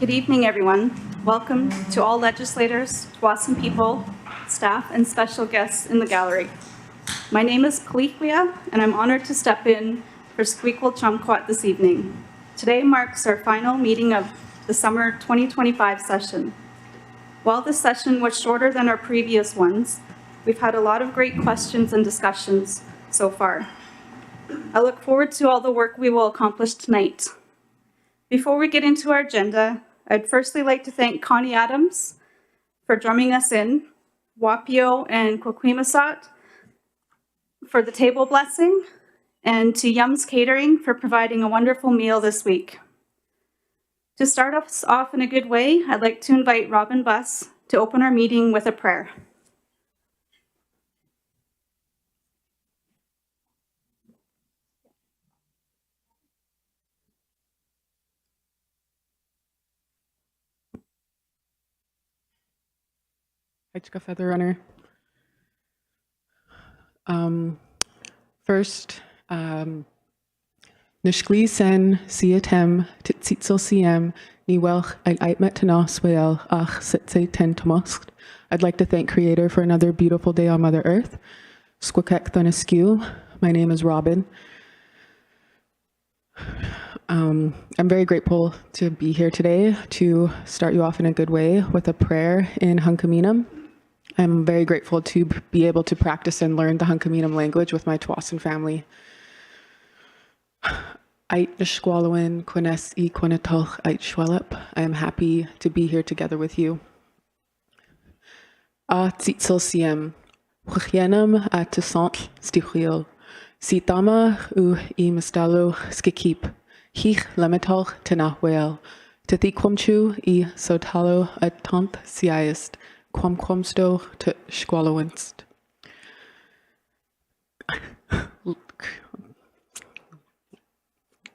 Good evening, everyone. Welcome to all legislators, Tsawwassen people, staff, and special guests in the gallery. My name is Kalikwia, and I'm honored to step in for Squeakle Chumquat this evening. Today marks our final meeting of the summer 2025 session. While this session was shorter than our previous ones, we've had a lot of great questions and discussions so far. I look forward to all the work we will accomplish tonight. Before we get into our agenda, I'd firstly like to thank Connie Adams for drumming us in, Wapio and Kwakwimasat for the table blessing, and to Yum's Catering for providing a wonderful meal this week. To start us off in a good way, I'd like to invite Robin Buss to open our meeting with a prayer. Heichka Feather Runner. First, Nishgli sen siatem titsitzel siem ni welch ag aitmet tenosweel ach sitse ten tomosk. I'd like to thank Creator for another beautiful day on Mother Earth. Squakek thoneskew. My name is Robin. I'm very grateful to be here today to start you off in a good way with a prayer in Hunkaminam. I'm very grateful to be able to practice and learn the Hunkaminam language with my Tsawwassen family. Ait nishkwalwin kwines I kwinatoch ait shwelep. I am happy to be here together with you. A tzitzel siem. Chyenam a tisant stichil. Sitama u I mistalo skikip. Hich lemetalch tenahwel. Tithikwamchu I sotalo a tant siaist. Quamquamsto to squalowinst.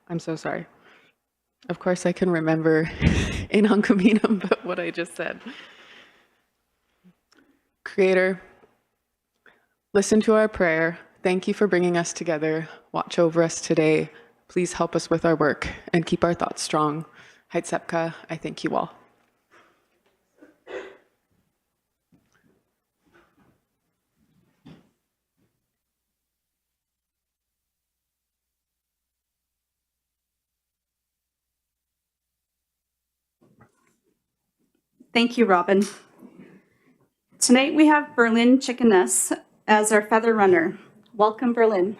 I'm so sorry. Of course I can remember in Hunkaminam, but what I just said. Creator, listen to our prayer. Thank you for bringing us together. Watch over us today. Please help us with our work and keep our thoughts strong. Heitsepka, I thank you all. Thank you, Robin. Tonight we have Berlin Chickeness as our feather runner. Welcome, Berlin.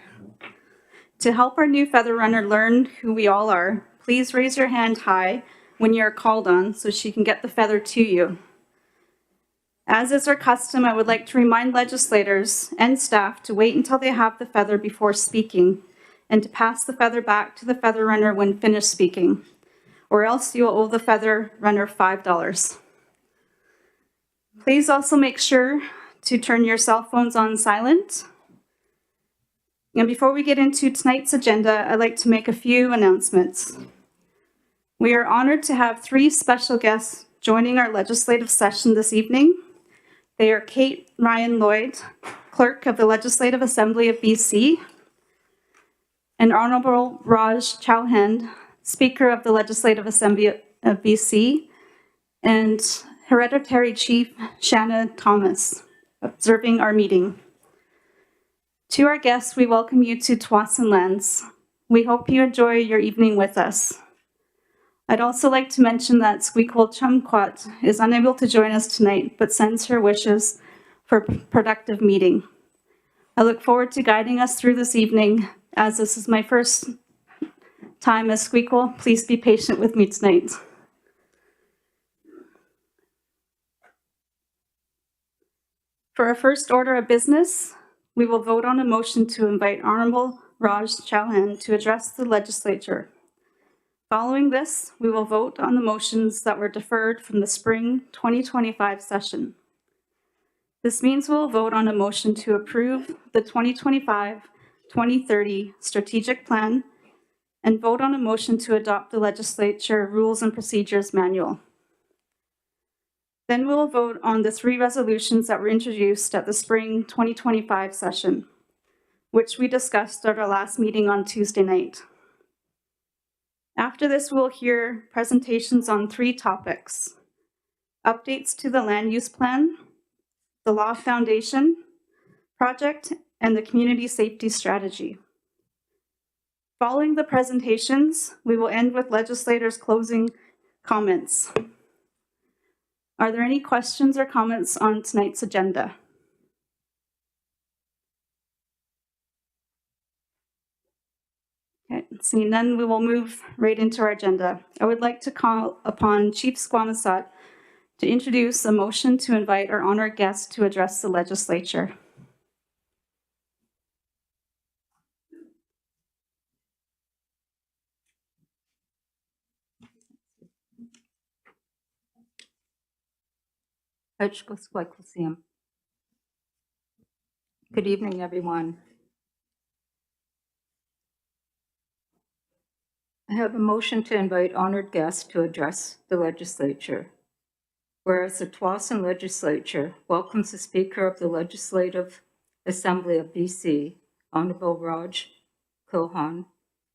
To help our new feather runner learn who we all are, please raise your hand high when you are called on so she can get the feather to you. As is our custom, I would like to remind legislators and staff to wait until they have the feather before speaking and to pass the feather back to the feather runner when finished speaking, or else you will owe the feather runner $5. Please also make sure to turn your cell phones on silent. And before we get into tonight's agenda, I'd like to make a few announcements. We are honored to have 3 special guests joining our legislative session this evening. They are Kate Ryan Lloyd, Clerk of the Legislative Assembly of BC, and Honorable Raj Chauhan, Speaker of the Legislative Assembly of BC, and Hereditary Chief Shanna Thomas, observing our meeting. To our guests, we welcome you to Tsawwassen Lands. We hope you enjoy your evening with us. I'd also like to mention that Squeakle Chumquat is unable to join us tonight, but sends her wishes for a productive meeting. I look forward to guiding us through this evening. As this is my first time as Squeakle, please be patient with me tonight. For our first order of business, we will vote on a motion to invite Honorable Raj Chauhan to address the legislature. Following this, we will vote on the motions that were deferred from the spring 2025 session. This means we'll vote on a motion to approve the 2025-2030 strategic plan and vote on a motion to adopt the legislature rules and procedures manual. Then we'll vote on the 3 resolutions that were introduced at the spring 2025 session, which we discussed at our last meeting on Tuesday night. After this, we'll hear presentations on 3 topics: updates to the land use plan, the Law Foundation project, and the community safety strategy. Following the presentations, we will end with legislators' closing comments. Are there any questions or comments on tonight's agenda? Okay, seeing none, we will move right into our agenda. I would like to call upon Chief Squamosat to introduce a motion to invite our honored guest to address the legislature. Good evening, everyone. I have a motion to invite honored guests to address the legislature. Whereas the Tsawwassen Legislature welcomes the Speaker of the Legislative Assembly of BC, Honorable Raj Chauhan,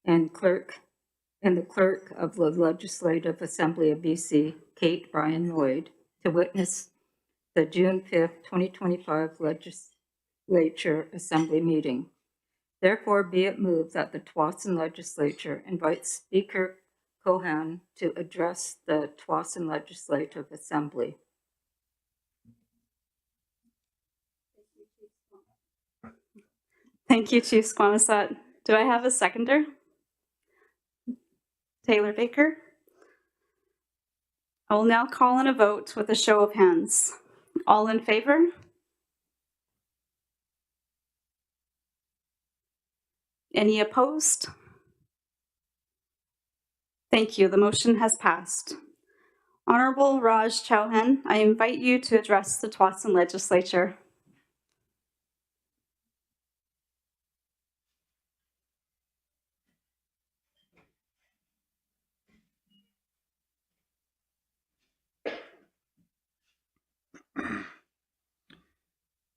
and the Clerk of the Legislative Assembly of BC, Kate Bryan Lloyd, to witness the June 5th, 2025 Legislature Assembly meeting. Therefore, be it moved that the Tsawwassen Legislature invites Speaker Chauhan to address the Tsawwassen Legislative Assembly. Thank you, Chief Squamosat. Do I have a seconder? Taylor Baker. I will now call on a vote with a show of hands. All in favor? Any opposed? Thank you. The motion has passed. Honorable Raj Chauhan, I invite you to address the Tsawwassen Legislature.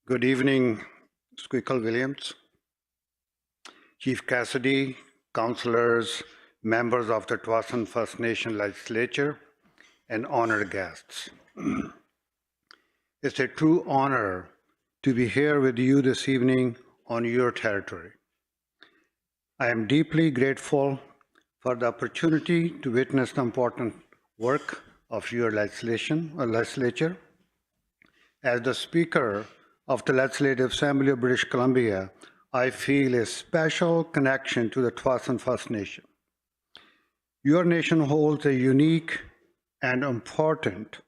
Good evening, Squeakle Williams, Chief Cassidy, councillors, members of the Tsawwassen First Nation Legislature, and honored guests. It's a true honor to be here with you this evening on your territory. I am deeply grateful for the opportunity to witness the important work of your legislature. As the Speaker of the Legislative Assembly of British Columbia, I feel a special connection to the Tsawwassen First Nation. Your nation holds a unique and important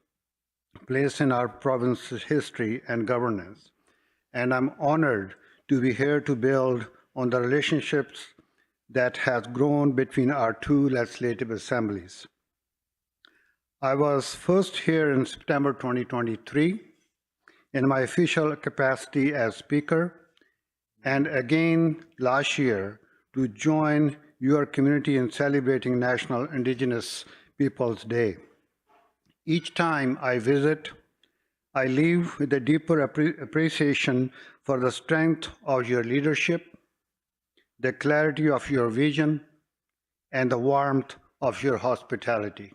place in our province's history and governance, and I'm honored to be here to build on the relationships that has grown between our two legislative assemblies. I was first here in September 2023 in my official capacity as Speaker, and again last year to join your community in celebrating National Indigenous Peoples Day. Each time I visit, I leave with a deeper appreciation for the strength of your leadership, the clarity of your vision, and the warmth of your hospitality.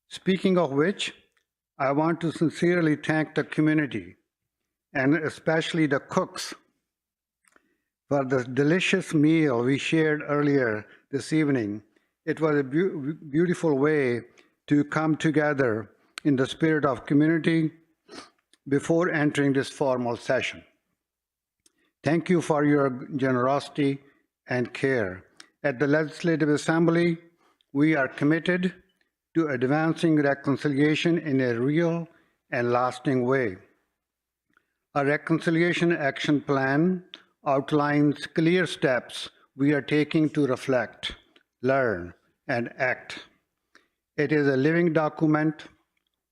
Speaking of which, I want to sincerely thank the community, and especially the cooks, for the delicious meal we shared earlier this evening. It was a beautiful way to come together in the spirit of community before entering this formal session. Thank you for your generosity and care. At the Legislative Assembly, we are committed to advancing reconciliation in a real and lasting way. Our Reconciliation Action Plan outlines clear steps we are taking to reflect, learn, and act. It is a living document,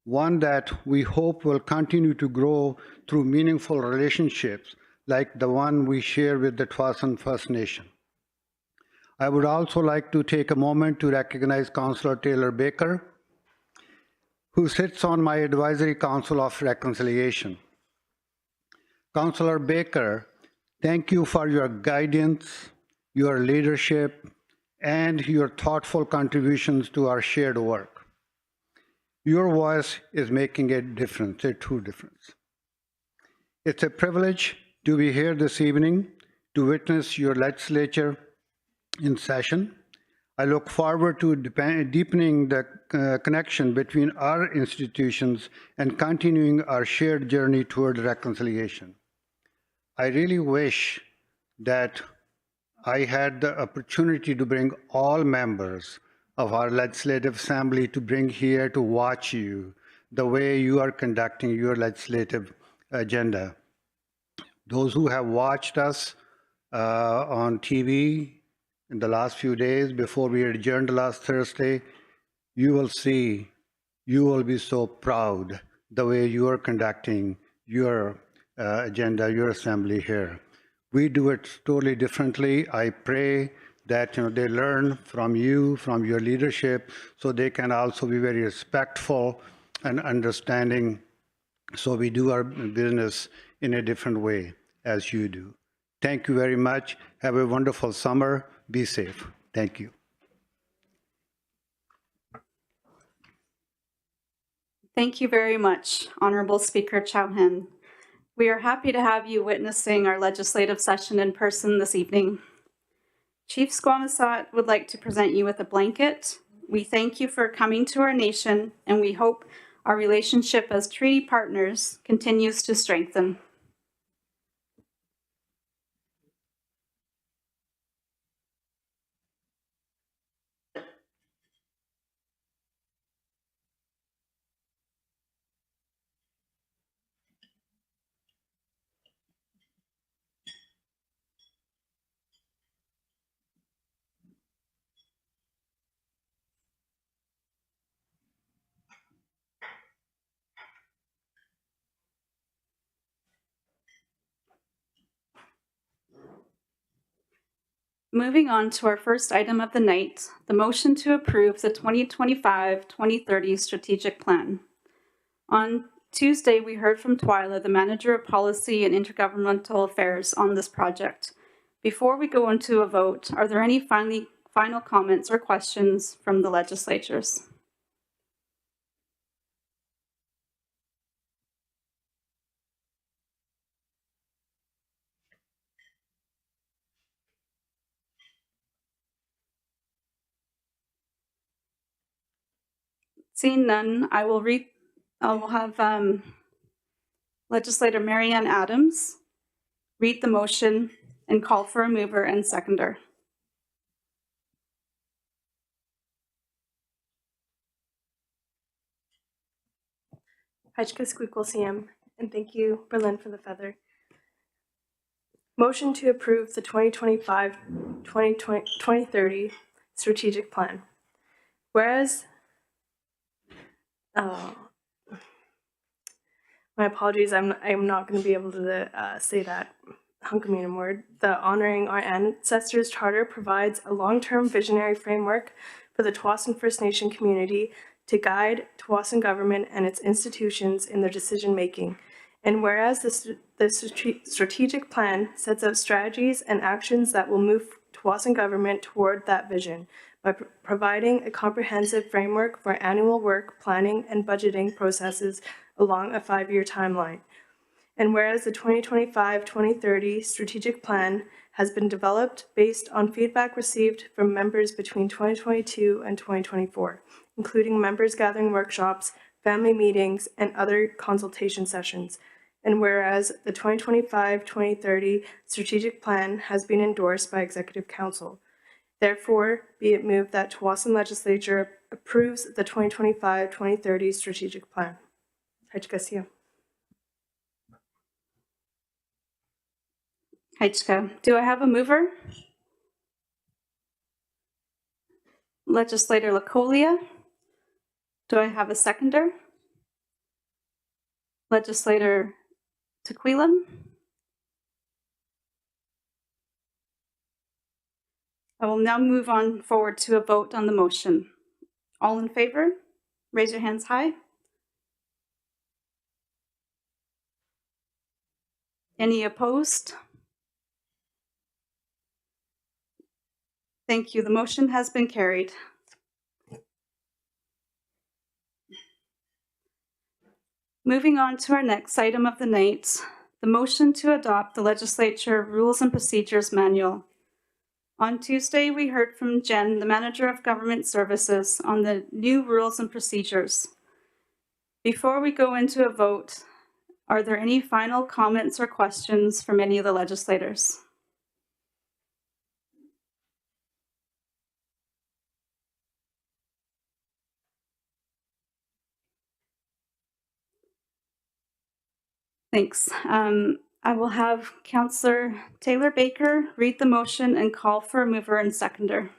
one that we hope will continue to grow through meaningful relationships like the one we share with the Tsawwassen First Nation. I would also like to take a moment to recognize Councillor Taylor Baker, who sits on my Advisory Council of Reconciliation. Councillor Baker, thank you for your guidance, your leadership, and your thoughtful contributions to our shared work. Your voice is making a difference, a true difference. It's a privilege to be here this evening to witness your legislature in session. I look forward to deepening the connection between our institutions and continuing our shared journey toward reconciliation. I really wish that I had the opportunity to bring all members of our Legislative Assembly to bring here to watch you, the way you are conducting your legislative agenda. Those who have watched us on TV in the last few days before we adjourned last Thursday, you will see, you will be so proud the way you are conducting your agenda, your assembly here. We do it totally differently. I pray that they learn from you, from your leadership, so they can also be very respectful and understanding, so we do our business in a different way as you do. Thank you very much. Have a wonderful summer. Be safe. Thank you. Thank you very much, Honorable Speaker Chauhan. We are happy to have you witnessing our legislative session in person this evening. Chief Squamosat would like to present you with a blanket. We thank you for coming to our nation, and we hope our relationship as treaty partners continues to strengthen. Moving on to our first item of the night, the motion to approve the 2025-2030 strategic plan. On Tuesday, we heard from Twyla, the Manager of Policy and Intergovernmental Affairs, on this project. Before we go into a vote, are there any final comments or questions from the legislators? Seeing none, I will have Legislator Marianne Adams read the motion and call for a mover and seconder. Hajka Squeakle CM, and thank you, Berlin, for the feather. Motion to approve the 2025-2030 strategic plan. Whereas, my apologies, I'm not going to be able to say that Hunkaminam word. The Honoring Our Ancestors Charter provides a long-term visionary framework for the Tsawwassen First Nation community to guide Tsawwassen government and its institutions in their decision-making. And whereas the strategic plan sets out strategies and actions that will move Tsawwassen government toward that vision by providing a comprehensive framework for annual work, planning, and budgeting processes along a 5-year timeline. And whereas the 2025-2030 strategic plan has been developed based on feedback received from members between 2022 and 2024, including members gathering workshops, family meetings, and other consultation sessions. And whereas the 2025-2030 strategic plan has been endorsed by Executive Council. Therefore, be it moved that Tsawwassen Legislature approves the 2025-2030 strategic plan. Hajkasiya. Hajka, do I have a mover? Legislator Lacolia. Do I have a seconder? Legislator Tequilum. I will now move on forward to a vote on the motion. All in favor, raise your hands high. Any opposed? Thank you. The motion has been carried. Moving on to our next item of the night, the motion to adopt the Legislature Rules and Procedures Manual. On Tuesday, we heard from Jen, the Manager of Government Services, on the new rules and procedures. Before we go into a vote, are there any final comments or questions from any of the legislators? Thanks. I will have Councillor Taylor Baker read the motion and call for a mover and seconder.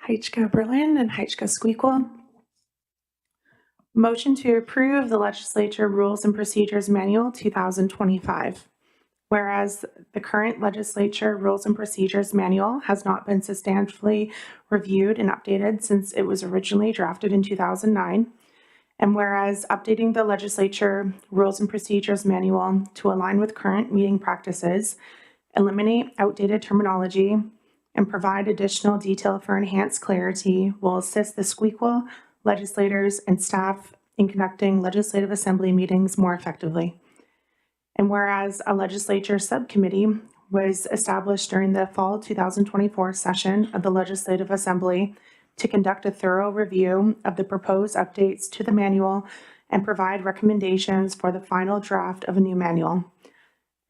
Heichka Berlin and Heichka Squeakle. Motion to approve the Legislature Rules and Procedures Manual 2025. Whereas the current Legislature Rules and Procedures Manual has not been substantially reviewed and updated since it was originally drafted in 2009. And whereas updating the Legislature Rules and Procedures Manual to align with current meeting practices, eliminate outdated terminology, and provide additional detail for enhanced clarity will assist the Squeakle legislators and staff in conducting legislative assembly meetings more effectively. And whereas a legislature subcommittee was established during the fall 2024 session of the Legislative Assembly to conduct a thorough review of the proposed updates to the manual and provide recommendations for the final draft of a new manual.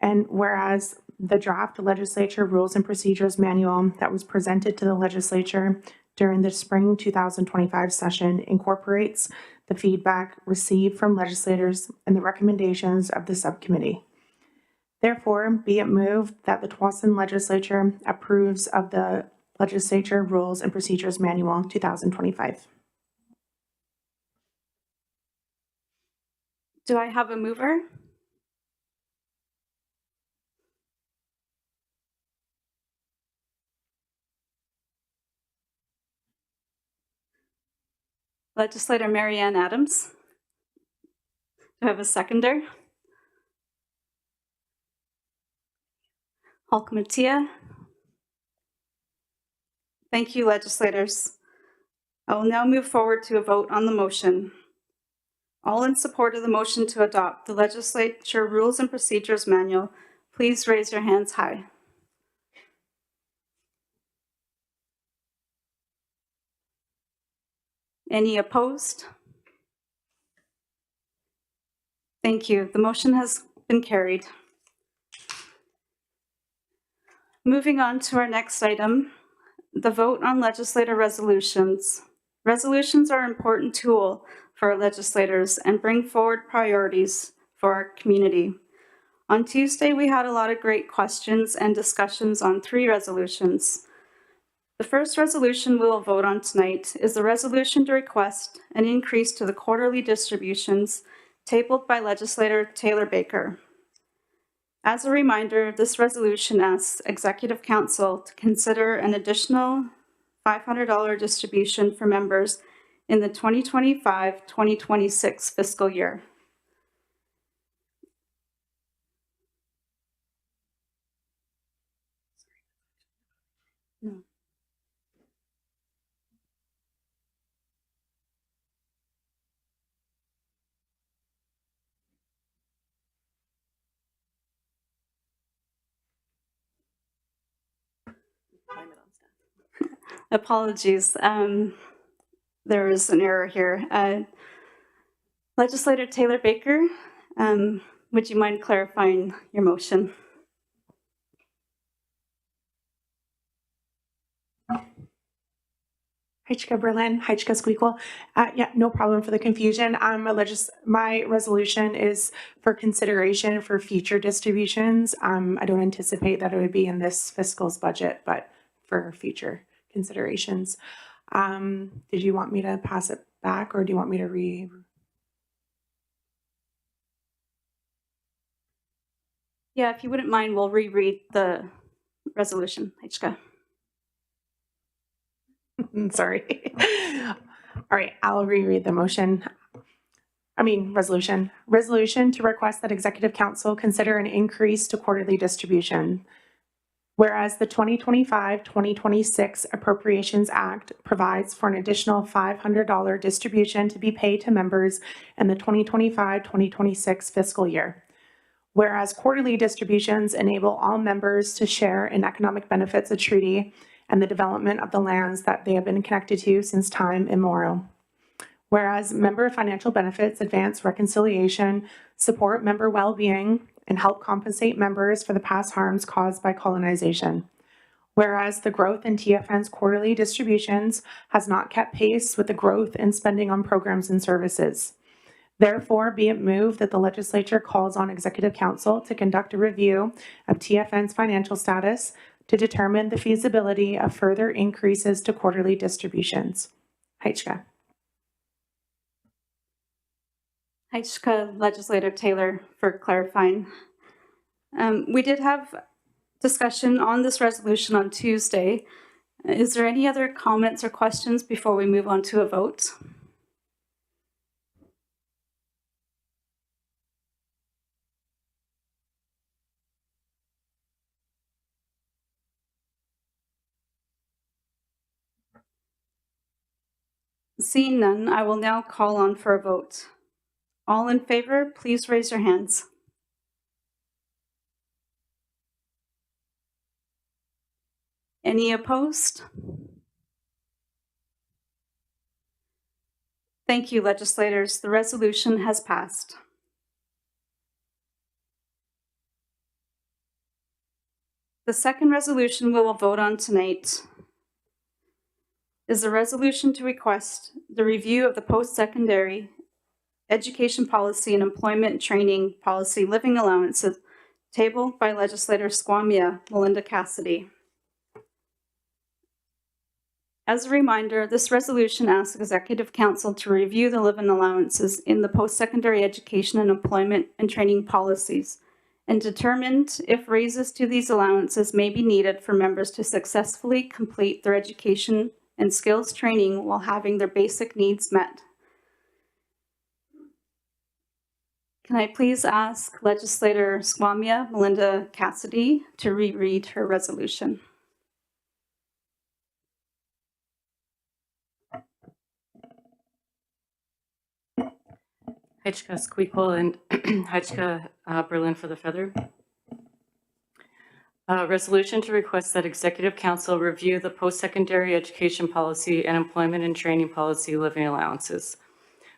And whereas the draft Legislature Rules and Procedures Manual that was presented to the legislature during the spring 2025 session incorporates the feedback received from legislators and the recommendations of the subcommittee. Therefore, be it moved that the Tsawwassen Legislature approves of the Legislature Rules and Procedures Manual 2025. Do I have a mover? Legislator Marianne Adams. Do I have a seconder? Halkamatia. Thank you, legislators. I will now move forward to a vote on the motion. All in support of the motion to adopt the Legislature Rules and Procedures Manual, please raise your hands high. Any opposed? Thank you. The motion has been carried. Moving on to our next item, the vote on legislator resolutions. Resolutions are an important tool for our legislators and bring forward priorities for our community. On Tuesday, we had a lot of great questions and discussions on 3 resolutions. The first resolution we will vote on tonight is the resolution to request an increase to the quarterly distributions tabled by legislator Taylor Baker. As a reminder, this resolution asks Executive Council to consider an additional $500 distribution for members in the 2025-2026 fiscal year. Apologies. There is an error here. Legislator Taylor Baker, would you mind clarifying your motion? Heichka Berlin, Heichka Squeakle. Yeah, no problem for the confusion. My resolution is for consideration for future distributions. I don't anticipate that it would be in this fiscal's budget, but for future considerations. Did you want me to pass it back or do you want me to read? Yeah, if you wouldn't mind, we'll reread the resolution, Heichka. Sorry. All right, I'll reread the motion. Resolution. Resolution to request that Executive Council consider an increase to quarterly distribution. Whereas the 2025-2026 Appropriations Act provides for an additional $500 distribution to be paid to members in the 2025-2026 fiscal year. Whereas quarterly distributions enable all members to share in economic benefits of treaty and the development of the lands that they have been connected to since time immemorial. Whereas member financial benefits advance reconciliation, support member well-being, and help compensate members for the past harms caused by colonization. Whereas the growth in TFN's quarterly distributions has not kept pace with the growth in spending on programs and services. Therefore, be it moved that the legislature calls on Executive Council to conduct a review of TFN's financial status to determine the feasibility of further increases to quarterly distributions. Heichka. Heichka, Legislator Taylor, for clarifying. We did have discussion on this resolution on Tuesday. Is there any other comments or questions before we move on to a vote? Seeing none, I will now call on for a vote. All in favor, please raise your hands. Any opposed? Thank you, legislators. The resolution has passed. The second resolution we will vote on tonight is a resolution to request the review of the post-secondary education policy and employment training policy living allowances tabled by legislator Squamia Melinda Cassidy. As a reminder, this resolution asks Executive Council to review the living allowances in the post-secondary education and employment and training policies and determine if raises to these allowances may be needed for members to successfully complete their education and skills training while having their basic needs met. Can I please ask Legislator Squamia Melinda Cassidy to reread her resolution? Heichka Squeakle and Heichka Berlin for the Feather. Resolution to request that Executive Council review the post-secondary education policy and employment and training policy living allowances.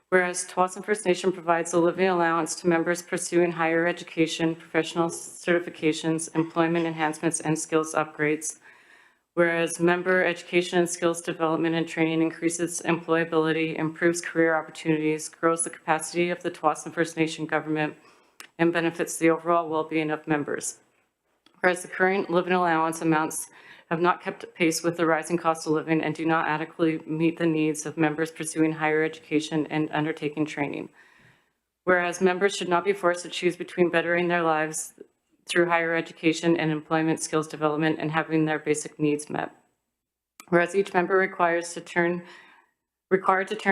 Whereas Tsawwassen First Nation provides a living allowance to members pursuing higher education, professional certifications, employment enhancements, and skills upgrades. Whereas member education and skills development and training increases employability, improves career opportunities, grows the capacity of the Tsawwassen First Nation government, and benefits the overall well-being of members. Whereas the current living allowance amounts have not kept pace with the rising cost of living and do not adequately meet the needs of members pursuing higher education and undertaking training. Whereas members should not be forced to choose between bettering their lives through higher education and employment skills development and having their basic needs met. Whereas each member required to turn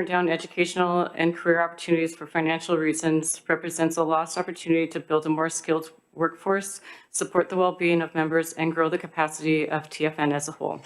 down educational and career opportunities for financial reasons represents a lost opportunity to build a more skilled workforce, support the well-being of members, and grow the capacity of TFN as a whole.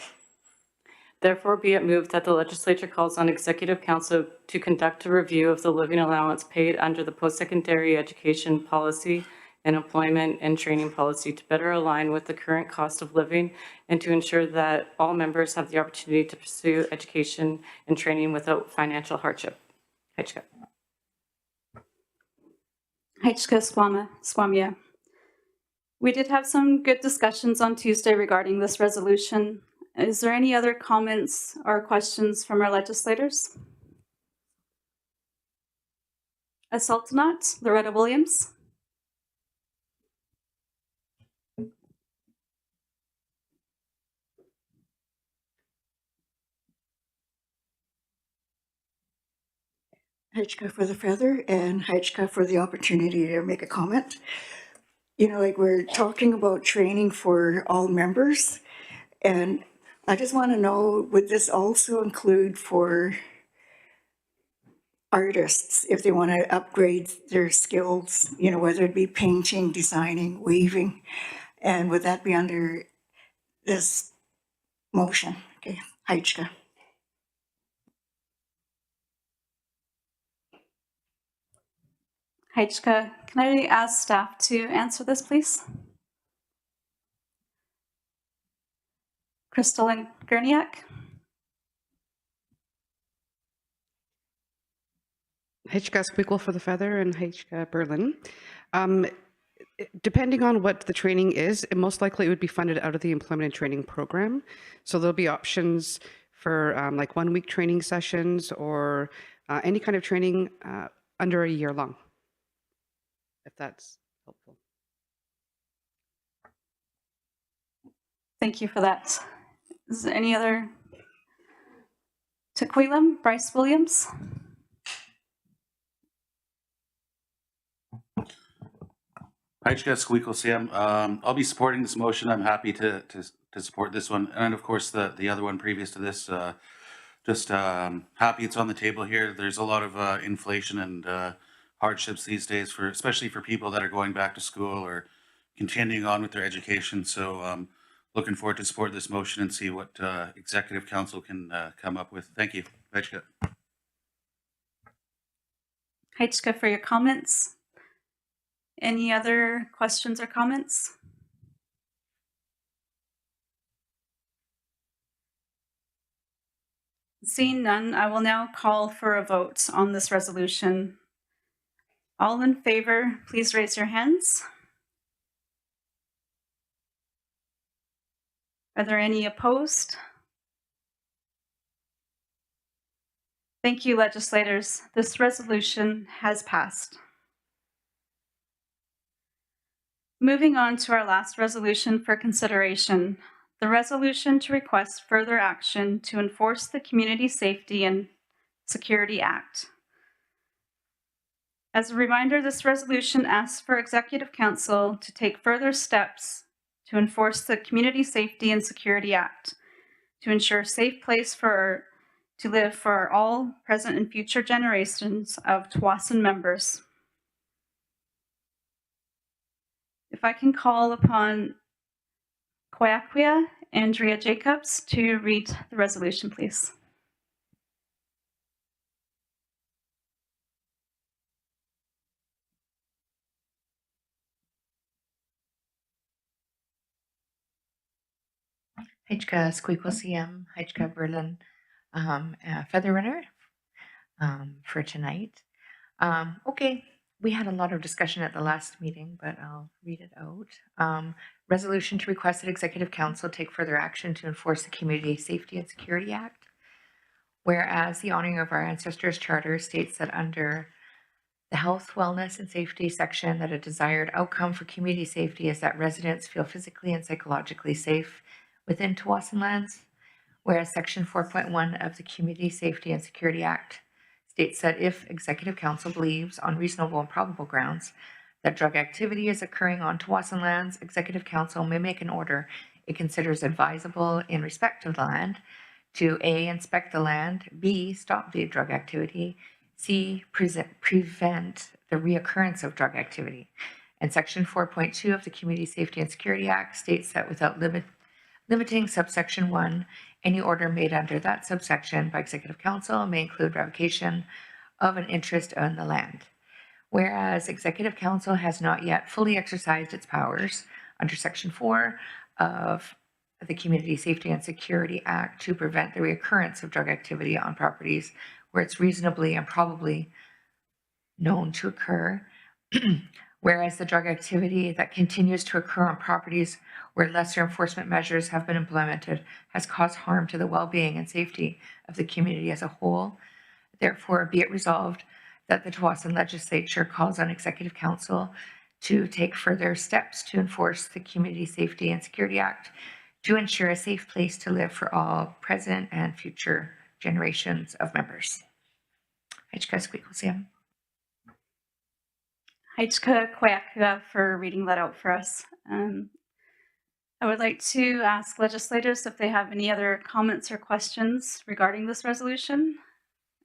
Therefore, be it moved that the legislature calls on Executive Council to conduct a review of the living allowance paid under the post-secondary education policy and employment and training policy to better align with the current cost of living and to ensure that all members have the opportunity to pursue education and training without financial hardship. Heichka. Heichka Squamia. We did have some good discussions on Tuesday regarding this resolution. Is there any other comments or questions from our legislators? Sultanat, Loretta Williams. Heichka for the Feather and Heichka for the opportunity to make a comment. You know, like we're talking about training for all members, and I just want to know, would this also include for artists if they want to upgrade their skills, you know, whether it be painting, designing, weaving. And would that be under this motion? Okay, Heichka. Heichka, can I ask staff to answer this, please? Crystal and Gurniak? Hitchka Squeakle for the Feather and Hitchka Berlin. Depending on what the training is, most likely it would be funded out of the employment and training program. So there'll be options for like 1 week training sessions or any kind of training under a year long, if that's helpful. Thank you for that. Is there any other? Tequila, Bryce Williams? Hi, Squeakle Sam. I'll be supporting this motion. I'm happy to support this one, and of course the other one previous to this. Just happy it's on the table here. There's a lot of inflation and hardships these days, especially for people that are going back to school or continuing on with their education. So looking forward to support this motion and see what Executive Council can come up with. Thank you, Heichka. Heichka, for your comments. Any other questions or comments? Seeing none, I will now call for a vote on this resolution. All in favor, please raise your hands. Are there any opposed? Thank you, legislators. This resolution has passed. Moving on to our last resolution for consideration, the resolution to request further action to enforce the Community Safety and Security Act. As a reminder, this resolution asks for Executive Council to take further steps to enforce the Community Safety and Security Act to ensure a safe place to live for all present and future generations of Tsawwassen members. If I can call upon Kwakwia Andrea Jacobs to read the resolution, please. Heichka Squeakle CM, Heichka Berlin, Feather Runner for tonight. Okay, we had a lot of discussion at the last meeting, but I'll read it out. Resolution to request that Executive Council take further action to enforce the Community Safety and Security Act. Whereas the honoring of our ancestors' charter states that under the health, wellness, and safety section that a desired outcome for community safety is that residents feel physically and psychologically safe within Tsawwassen lands, whereas Section 4.1 of the Community Safety and Security Act states that if Executive Council believes on reasonable and probable grounds that drug activity is occurring on Tsawwassen lands, Executive Council may make an order it considers advisable in respect of the land to A, inspect the land, B, stop the drug activity, C, prevent the reoccurrence of drug activity. And Section 4.2 of the Community Safety and Security Act states that without limiting subsection 1, any order made under that subsection by Executive Council may include revocation of an interest in the land. Whereas Executive Council has not yet fully exercised its powers under Section 4 of the Community Safety and Security Act to prevent the reoccurrence of drug activity on properties where it's reasonably and probably known to occur. Whereas the drug activity that continues to occur on properties where lesser enforcement measures have been implemented has caused harm to the well-being and safety of the community as a whole. Therefore, be it resolved that the Tsawwassen Legislature calls on Executive Council to take further steps to enforce the Community Safety and Security Act to ensure a safe place to live for all present and future generations of members. Heichka Squeakle Sam. Heichka Kwakwia for reading that out for us. I would like to ask legislators if they have any other comments or questions regarding this resolution.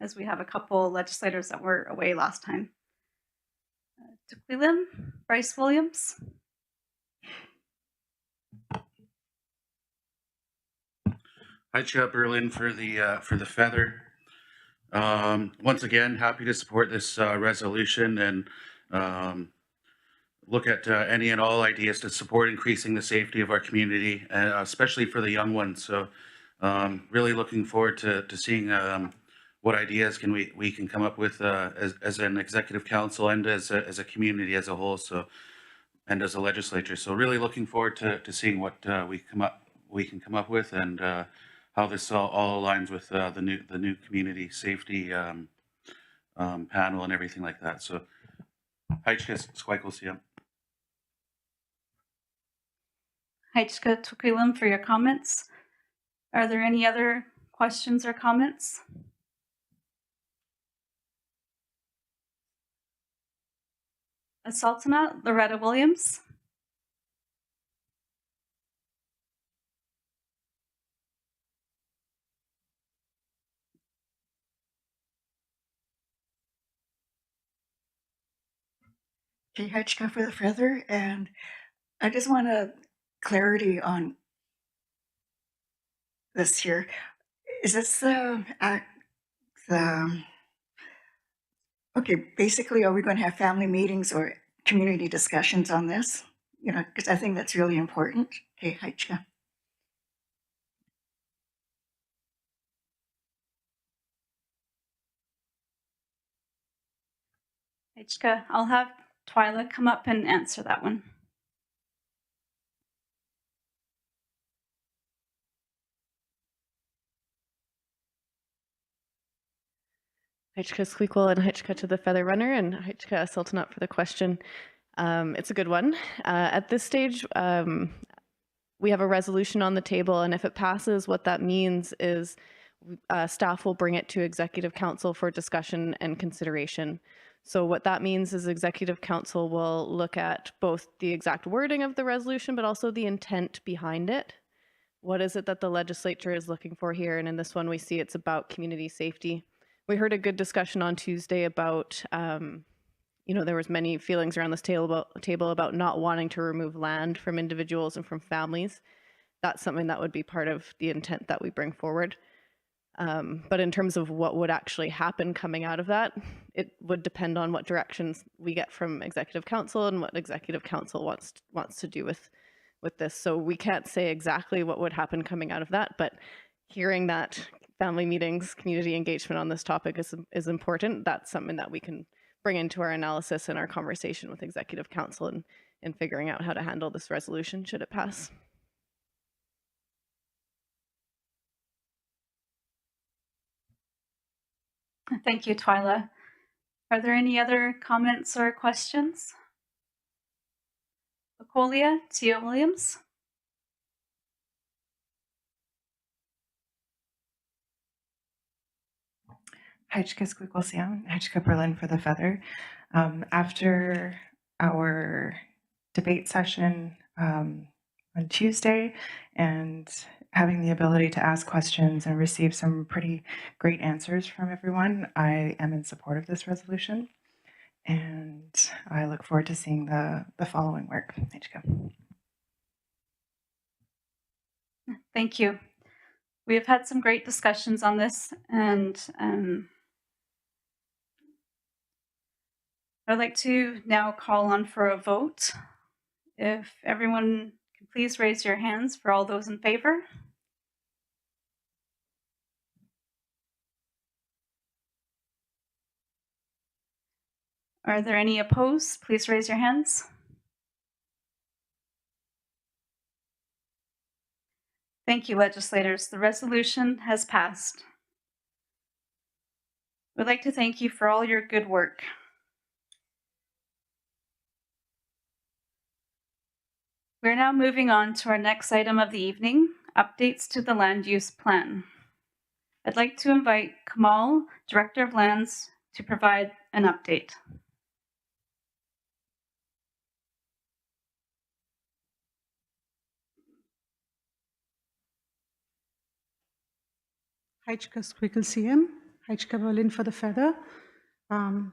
as we have a couple legislators that were away last time. Tuquilim, Bryce Williams. Hi, Chuck Berlin for the Feather. Once again, happy to support this resolution and look at any and all ideas to support increasing the safety of our community, especially for the young ones. So really looking forward to seeing what ideas we can come up with as an executive council and as a community as a whole. So and as a legislature. So really looking forward to seeing what we can come up with and how this all aligns with the new community safety panel and everything like that. So Heichkas Squikle Heichka Tuquilim for your comments. Are there any other questions or comments? Sultana Loretta Williams. Okay, Hitchcock for the Feather, and I just want a clarity on this here. Is this the okay, basically, are we going to have family meetings or community discussions on this? You know, because I think that's really important. Okay, Heichka. Heichka, I'll have Twyla come up and answer that one. Heichka Squeakle and Heichka to the Feather Runner and Heichka Sultanat for the question. It's a good one. At this stage, we have a resolution on the table, and if it passes, what that means is staff will bring it to Executive Council for discussion and consideration. So what that means is Executive Council will look at both the exact wording of the resolution, but also the intent behind it. What is it that the legislature is looking for here? And in this one, we see it's about community safety. We heard a good discussion on Tuesday about, you know, there was many feelings around this table about not wanting to remove land from individuals and from families. That's something that would be part of the intent that we bring forward. But in terms of what would actually happen coming out of that, it would depend on what directions we get from Executive Council and what Executive Council wants to do with this. So we can't say exactly what would happen coming out of that, but hearing that family meetings, community engagement on this topic is important. That's something that we can bring into our analysis and our conversation with Executive Council in figuring out how to handle this resolution should it pass. Thank you, Twyla. Are there any other comments or questions? Ocolia Tia Williams. Heichka Squeakle Sam, Heichka Berlin for the Feather. After our debate session on Tuesday and having the ability to ask questions and receive some pretty great answers from everyone, I am in support of this resolution. And I look forward to seeing the following work. Heichka. Thank you. We have had some great discussions on this, and I'd like to now call on for a vote. If everyone can please raise your hands for all those in favor. Are there any opposed? Please raise your hands. Thank you, legislators. The resolution has passed. We'd like to thank you for all your good work. We're now moving on to our next item of the evening, updates to the land use plan. I'd like to invite Kamal, Director of Lands, to provide an update. Heichka Squeakle CM, Heichka Berlin for the feather. And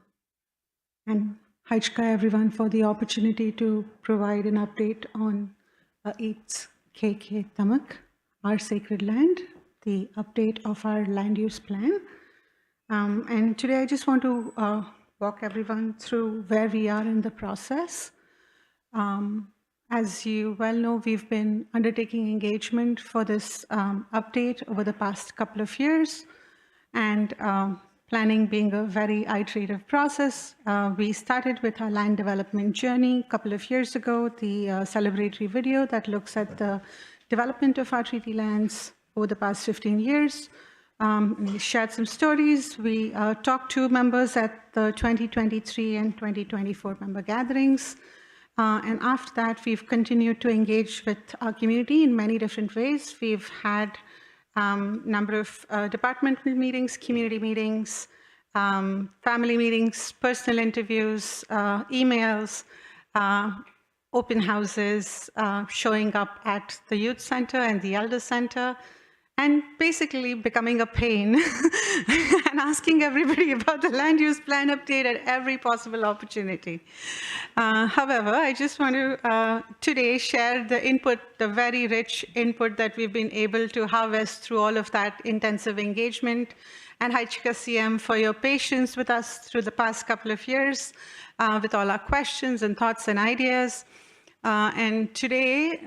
Heichka everyone for the opportunity to provide an update on Eats KK Tamak, our sacred land, the update of our land use plan. And today I just want to walk everyone through where we are in the process. As you well know, we've been undertaking engagement for this update over the past couple of years, and planning being a very iterative process. We started with our land development journey a couple of years ago, the celebratory video that looks at the development of our treaty lands over the past 15 years. We shared some stories. We talked to members at the 2023 and 2024 member gatherings. And after that, we've continued to engage with our community in many different ways. We've had a number of departmental meetings, community meetings, family meetings, personal interviews, emails, open houses, showing up at the youth center and the elder center, and basically becoming a pain and asking everybody about the land use plan update at every possible opportunity. However, I just want to today share the input, the very rich input that we've been able to harvest through all of that intensive engagement. And Heichka CM for your patience with us through the past couple of years with all our questions and thoughts and ideas. And today,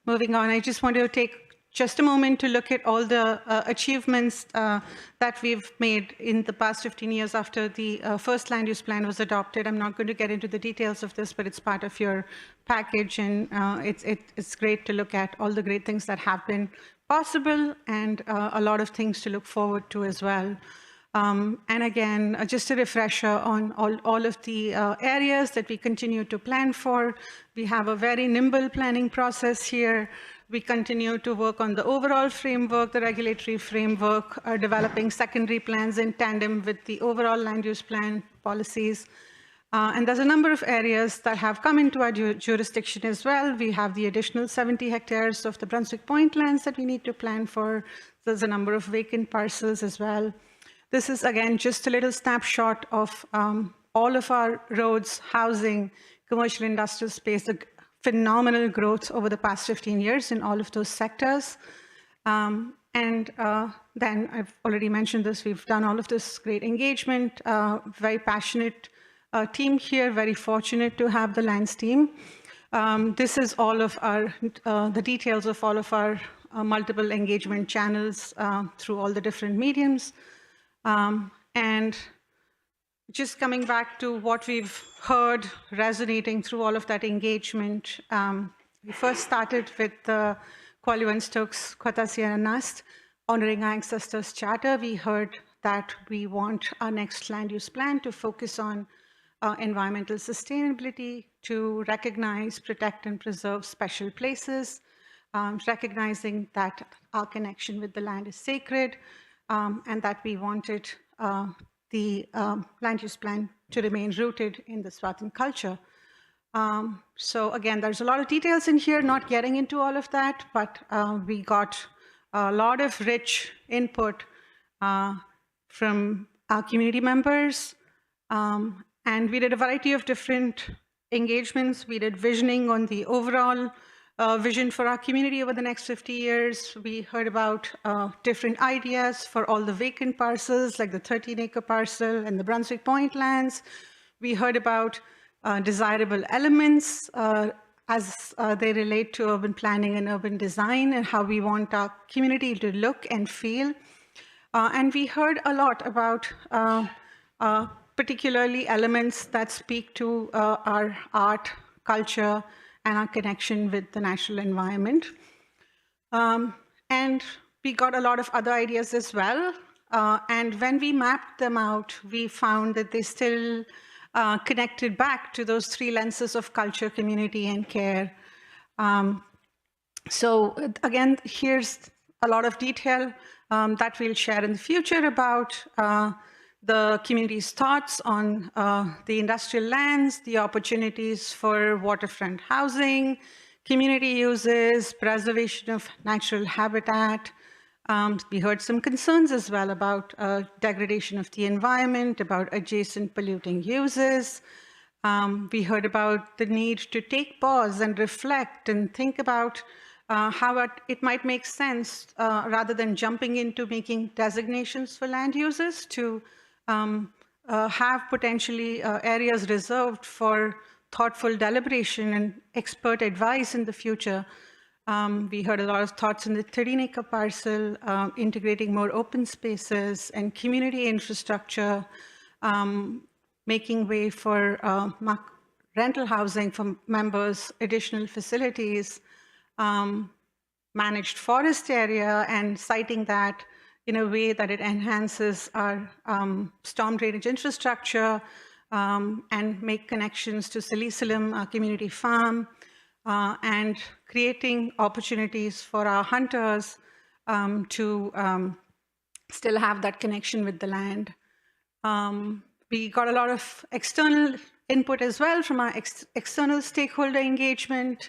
moving on, I just want to take just a moment to look at all the achievements that we've made in the past 15 years after the first land use plan was adopted. I'm not going to get into the details of this, but it's part of your package, and it's great to look at all the great things that have been possible and a lot of things to look forward to as well. And again, just a refresher on all of the areas that we continue to plan for. We have a very nimble planning process here. We continue to work on the overall framework, the regulatory framework, developing secondary plans in tandem with the overall land use plan policies. And there's a number of areas that have come into our jurisdiction as well. We have the additional 70 hectares of the Brunswick Point lands that we need to plan for. There's a number of vacant parcels as well. This is, again, just a little snapshot of all of our roads, housing, commercial industrial space, the phenomenal growth over the past 15 years in all of those sectors. And then I've already mentioned this, we've done all of this great engagement, very passionate team here, very fortunate to have the lands team. This is all of our, the details of all of our multiple engagement channels through all the different mediums. And just coming back to what we've heard resonating through all of that engagement, we first started with the Kwaliwan Stokes Kwatasiana Nast, honoring our ancestors' charter. We heard that we want our next land use plan to focus on environmental sustainability, to recognize, protect, and preserve special places, recognizing that our connection with the land is sacred, and that we wanted the land use plan to remain rooted in the Swathan culture. So again, there's a lot of details in here, not getting into all of that, but we got a lot of rich input from our community members, and we did a variety of different engagements. We did visioning on the overall vision for our community over the next 50 years. We heard about different ideas for all the vacant parcels, like the 13-acre parcel and the Brunswick Point lands. We heard about desirable elements as they relate to urban planning and urban design, and how we want our community to look and feel. And we heard a lot about particularly elements that speak to our art, culture, and our connection with the natural environment. And we got a lot of other ideas as well. And when we mapped them out, we found that they still connected back to those three lenses of culture, community, and care. So again, here's a lot of detail that we'll share in the future about the community's thoughts on the industrial lands, the opportunities for waterfront housing, community uses, preservation of natural habitat, We heard some concerns as well about degradation of the environment, about adjacent polluting uses. We heard about the need to take pause and reflect and think about how it might make sense, rather than jumping into making designations for land uses, to have potentially areas reserved for thoughtful deliberation and expert advice in the future. We heard a lot of thoughts on the 13-acre parcel, integrating more open spaces and community infrastructure, making way for rental housing for members, additional facilities, managed forest area, and citing that in a way that it enhances our storm drainage infrastructure, and make connections to Salisalam, our community farm, and creating opportunities for our hunters to still have that connection with the land. We got a lot of external input as well from our external stakeholder engagement.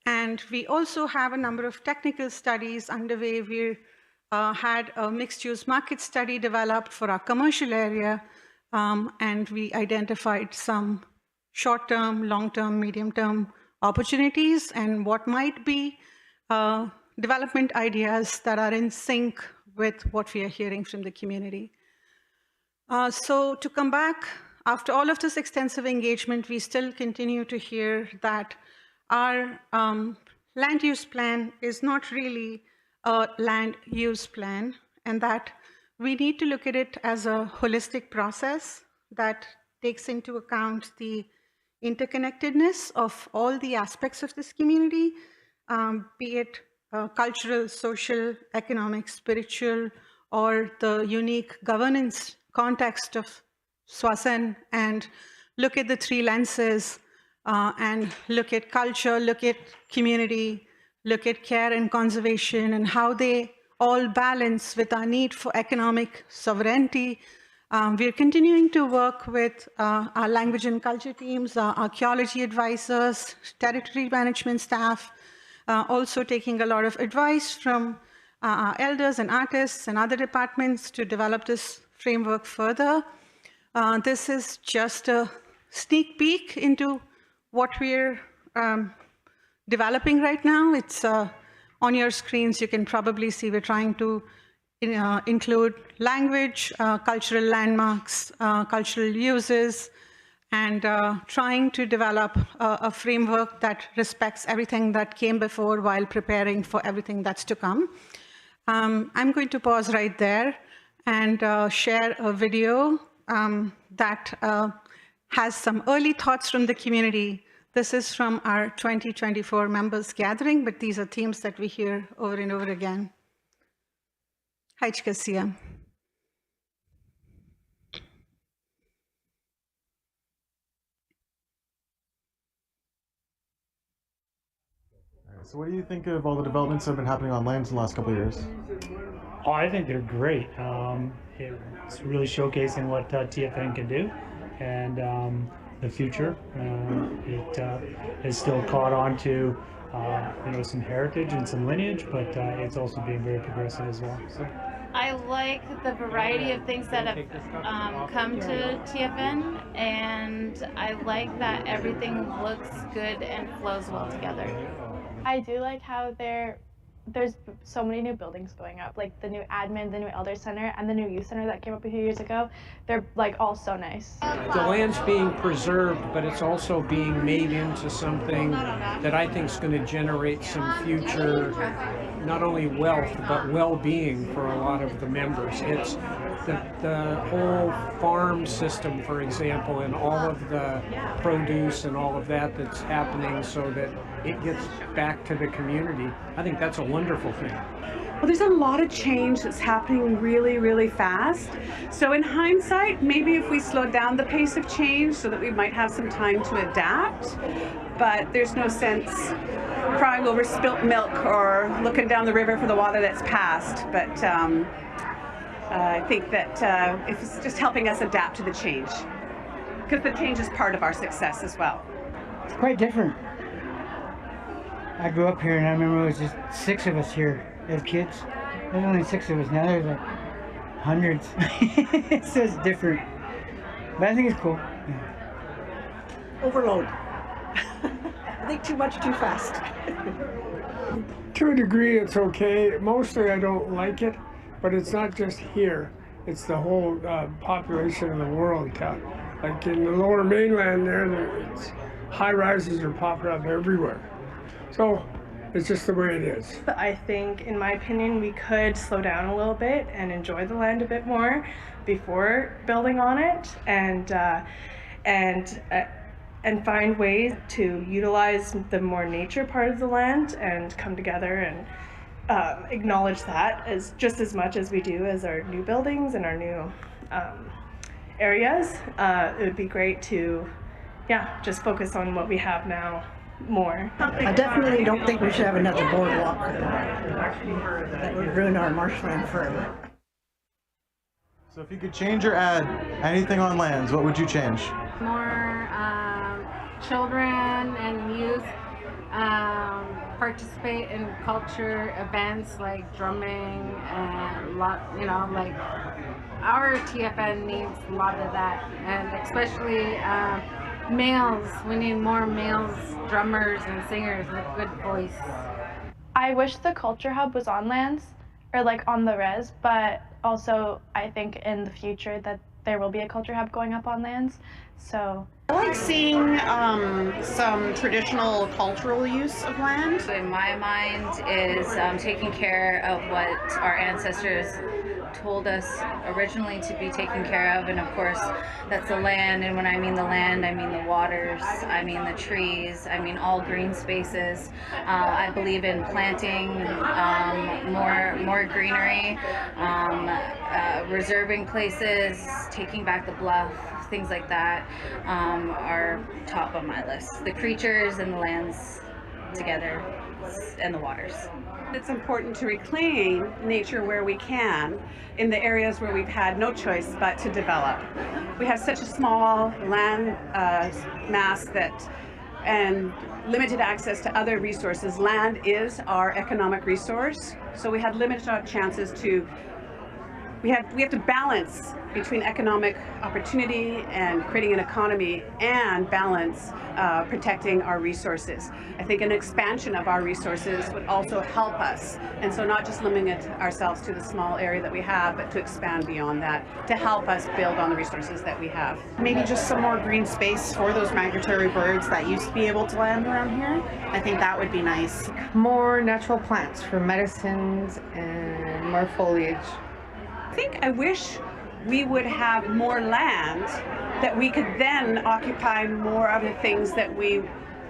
And we also have a number of technical studies underway. We had a mixed-use market study developed for our commercial area, and we identified some short-term, long-term, medium-term opportunities and what might be development ideas that are in sync with what we are hearing from the community. So to come back, after all of this extensive engagement, we still continue to hear that our land use plan is not really a land use plan, and that we need to look at it as a holistic process that takes into account the interconnectedness of all the aspects of this community, be it cultural, social, economic, spiritual, or the unique governance context of Swasan, and look at the three lenses and look at culture, look at community, look at care and conservation, and how they all balance with our need for economic sovereignty. We're continuing to work with our language and culture teams, our archaeology advisors, territory management staff, also taking a lot of advice from our elders and artists and other departments to develop this framework further. This is just a sneak peek into what we're developing right now. It's on your screens. You can probably see we're trying to include language, cultural landmarks, cultural uses, and trying to develop a framework that respects everything that came before while preparing for everything that's to come. I'm going to pause right there and share a video that has some early thoughts from the community. This is from our 2024 members gathering, but these are themes that we hear over and over again. Haichkasiya. So what do you think of all the developments that have been happening on lands in the last couple of years? Oh, I think they're great. It's really showcasing what TFN can do, and the future. It is still caught on to some heritage and some lineage, but it's also being very progressive as well. So. I like the variety of things that have come to TFN, and I like that everything looks good and flows well together. I do like how there's so many new buildings going up, like the new admin, the new elder center, and the new youth center that came up a few years ago. They're like all so nice. The land's being preserved, but it's also being made into something that I think is going to generate some future, not only wealth, but well-being for a lot of the members. It's the whole farm system, for example, and all of the produce and all of that that's happening so that it gets back to the community. I think that's a wonderful thing. Well, there's a lot of change that's happening really, really fast. So in hindsight, maybe if we slowed down the pace of change so that we might have some time to adapt, but there's no sense crying over spilt milk or looking down the river for the water that's passed. But I think that it's just helping us adapt to the change, because the change is part of our success as well. It's quite different. I grew up here, and I remember it was just 6 of us here as kids. There's only 6 of us now. There's like hundreds. So it's different. But I think it's cool. Yeah. Overload. I think too much too fast. To a degree, it's okay. Mostly, I don't like it, but it's not just here. It's the whole population of the world. Like in the lower mainland it's high rises are popping up everywhere. So it's just the way it is. I think, in my opinion, we could slow down a little bit and enjoy the land a bit more before building on it, and find ways to utilize the more nature part of the land and come together and acknowledge that as just as much as we do as our new buildings and our new areas. It would be great to, just focus on what we have now more. I definitely don't think we should have another boardwalk. That would ruin our marshland forever. So if you could change or add anything on lands, what would you change? More children and youth participate in culture events like drumming and like our TFN needs a lot of that, and especially males. We need more males, drummers and singers with good voice. I wish the culture hub was on lands, or like on the res, but also I think in the future that there will be a culture hub going up on lands. So I like seeing some traditional cultural use of land. In my mind is taking care of what our ancestors told us originally to be taken care of, and of course that's the land. And when I mean the land, I mean the waters, I mean the trees, I mean all green spaces. I believe in planting more greenery, reserving places, taking back the bluff. Things like that are top of my list. The creatures and the lands together, and the waters. It's important to reclaim nature where we can, in the areas where we've had no choice but to develop. We have such a small land mass and limited access to other resources. Land is our economic resource, so we have limited chances to. We have to balance between economic opportunity and creating an economy, and balance protecting our resources. I think an expansion of our resources would also help us, and so not just limiting ourselves to the small area that we have, but to expand beyond that to help us build on the resources that we have. Maybe just some more green space for those migratory birds that used to be able to land around here. I think that would be nice. More natural plants for medicines and more foliage. I wish we would have more land that we could then occupy more of the things that we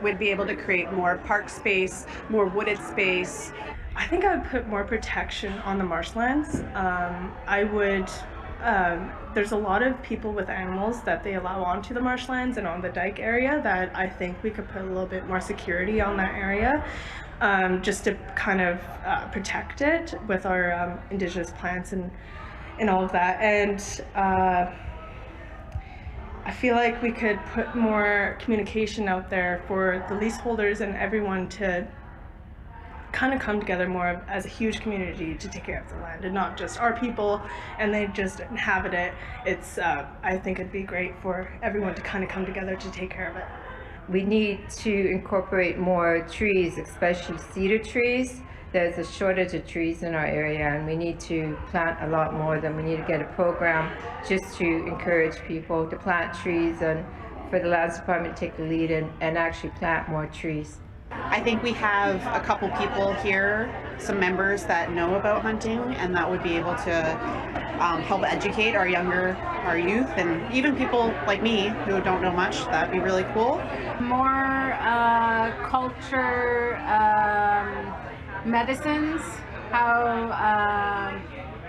would be able to create more park space, more wooded space. I think I would put more protection on the marshlands. There's a lot of people with animals that they allow onto the marshlands and on the dike area that I think we could put a little bit more security on that area, just to kind of protect it with our indigenous plants and all of that. And I feel like we could put more communication out there for the leaseholders and everyone to kind of come together more as a huge community to take care of the land, and not just our people and they just inhabit it. It's I think it'd be great for everyone to kind of come together to take care of it. We need to incorporate more trees, especially cedar trees. There's a shortage of trees in our area, and we need to plant a lot more. Than we need to get a program just to encourage people to plant trees, and for the lands department to take the lead and actually plant more trees. I think we have a couple people here, some members that know about hunting, and that would be able to help educate our youth, and even people like me who don't know much. That'd be really cool. More culture, medicines, how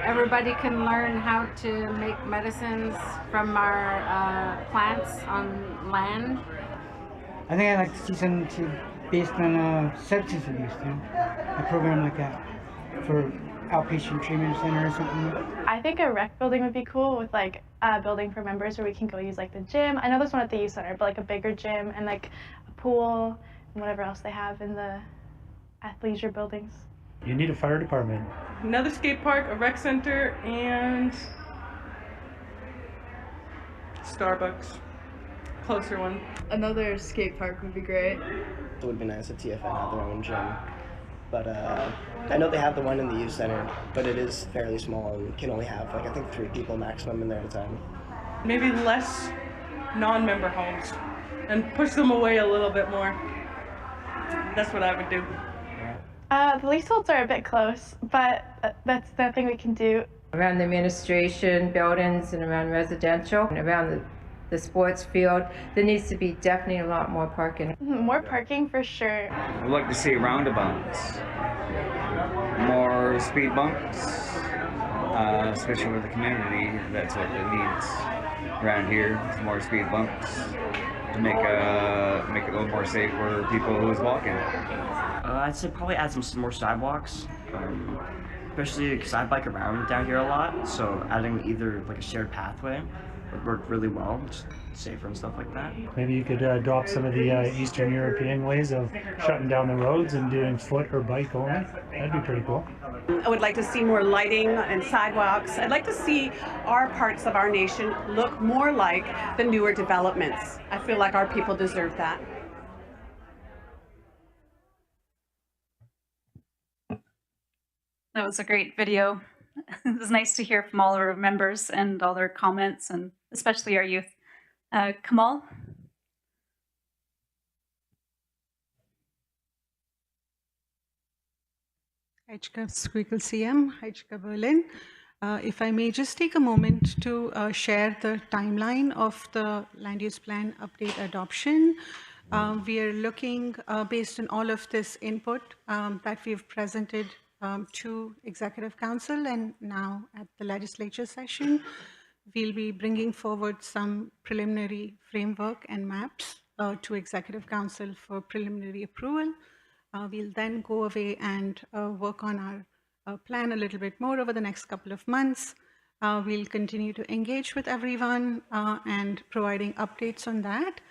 everybody can learn how to make medicines from our plants on land. I think I'd like to see something based on substance abuse, a program like that for outpatient treatment center or something. I think a rec building would be cool, with like a building for members where we can go use like the gym. I know there's one at the youth center, but like a bigger gym and like a pool and whatever else they have in the athleisure buildings. You need a fire department. Another skate park, a rec center, and Starbucks. Closer one. Another skate park would be great. It would be nice if TFN had their own gym. But I know they have the one in the youth center, but it is fairly small and can only have, like, I think 3 people maximum in there at a time. Maybe less non-member homes and push them away a little bit more. That's what I would do. The leaseholds are a bit close, but that's nothing we can do. Around the administration buildings and around residential and around the sports field, there needs to be definitely a lot more parking. More parking for sure. I'd like to see roundabouts, more speed bumps, especially with the community. That's what it needs around here. More speed bumps to make it a little more safe for people who's walking. I'd say probably add some more sidewalks, especially because I bike around down here a lot. So adding either like a shared pathway would work really well, just safer and stuff like that. Maybe you could adopt some of the Eastern European ways of shutting down the roads and doing foot or bike only. That'd be pretty cool. I would like to see more lighting and sidewalks. I'd like to see our parts of our nation look more like the newer developments. I feel like our people deserve that. That was a great video. It was nice to hear from all our members and all their comments, and especially our youth. Kamal? HK Squeakle CM, HK Berlin. If I may just take a moment to share the timeline of the land use plan update adoption. We are looking, based on all of this input that we've presented to Executive Council and now at the legislature session, we'll be bringing forward some preliminary framework and maps to Executive Council for preliminary approval. We'll then go away and work on our plan a little bit more over the next couple of months. We'll continue to engage with everyone and providing updates on that,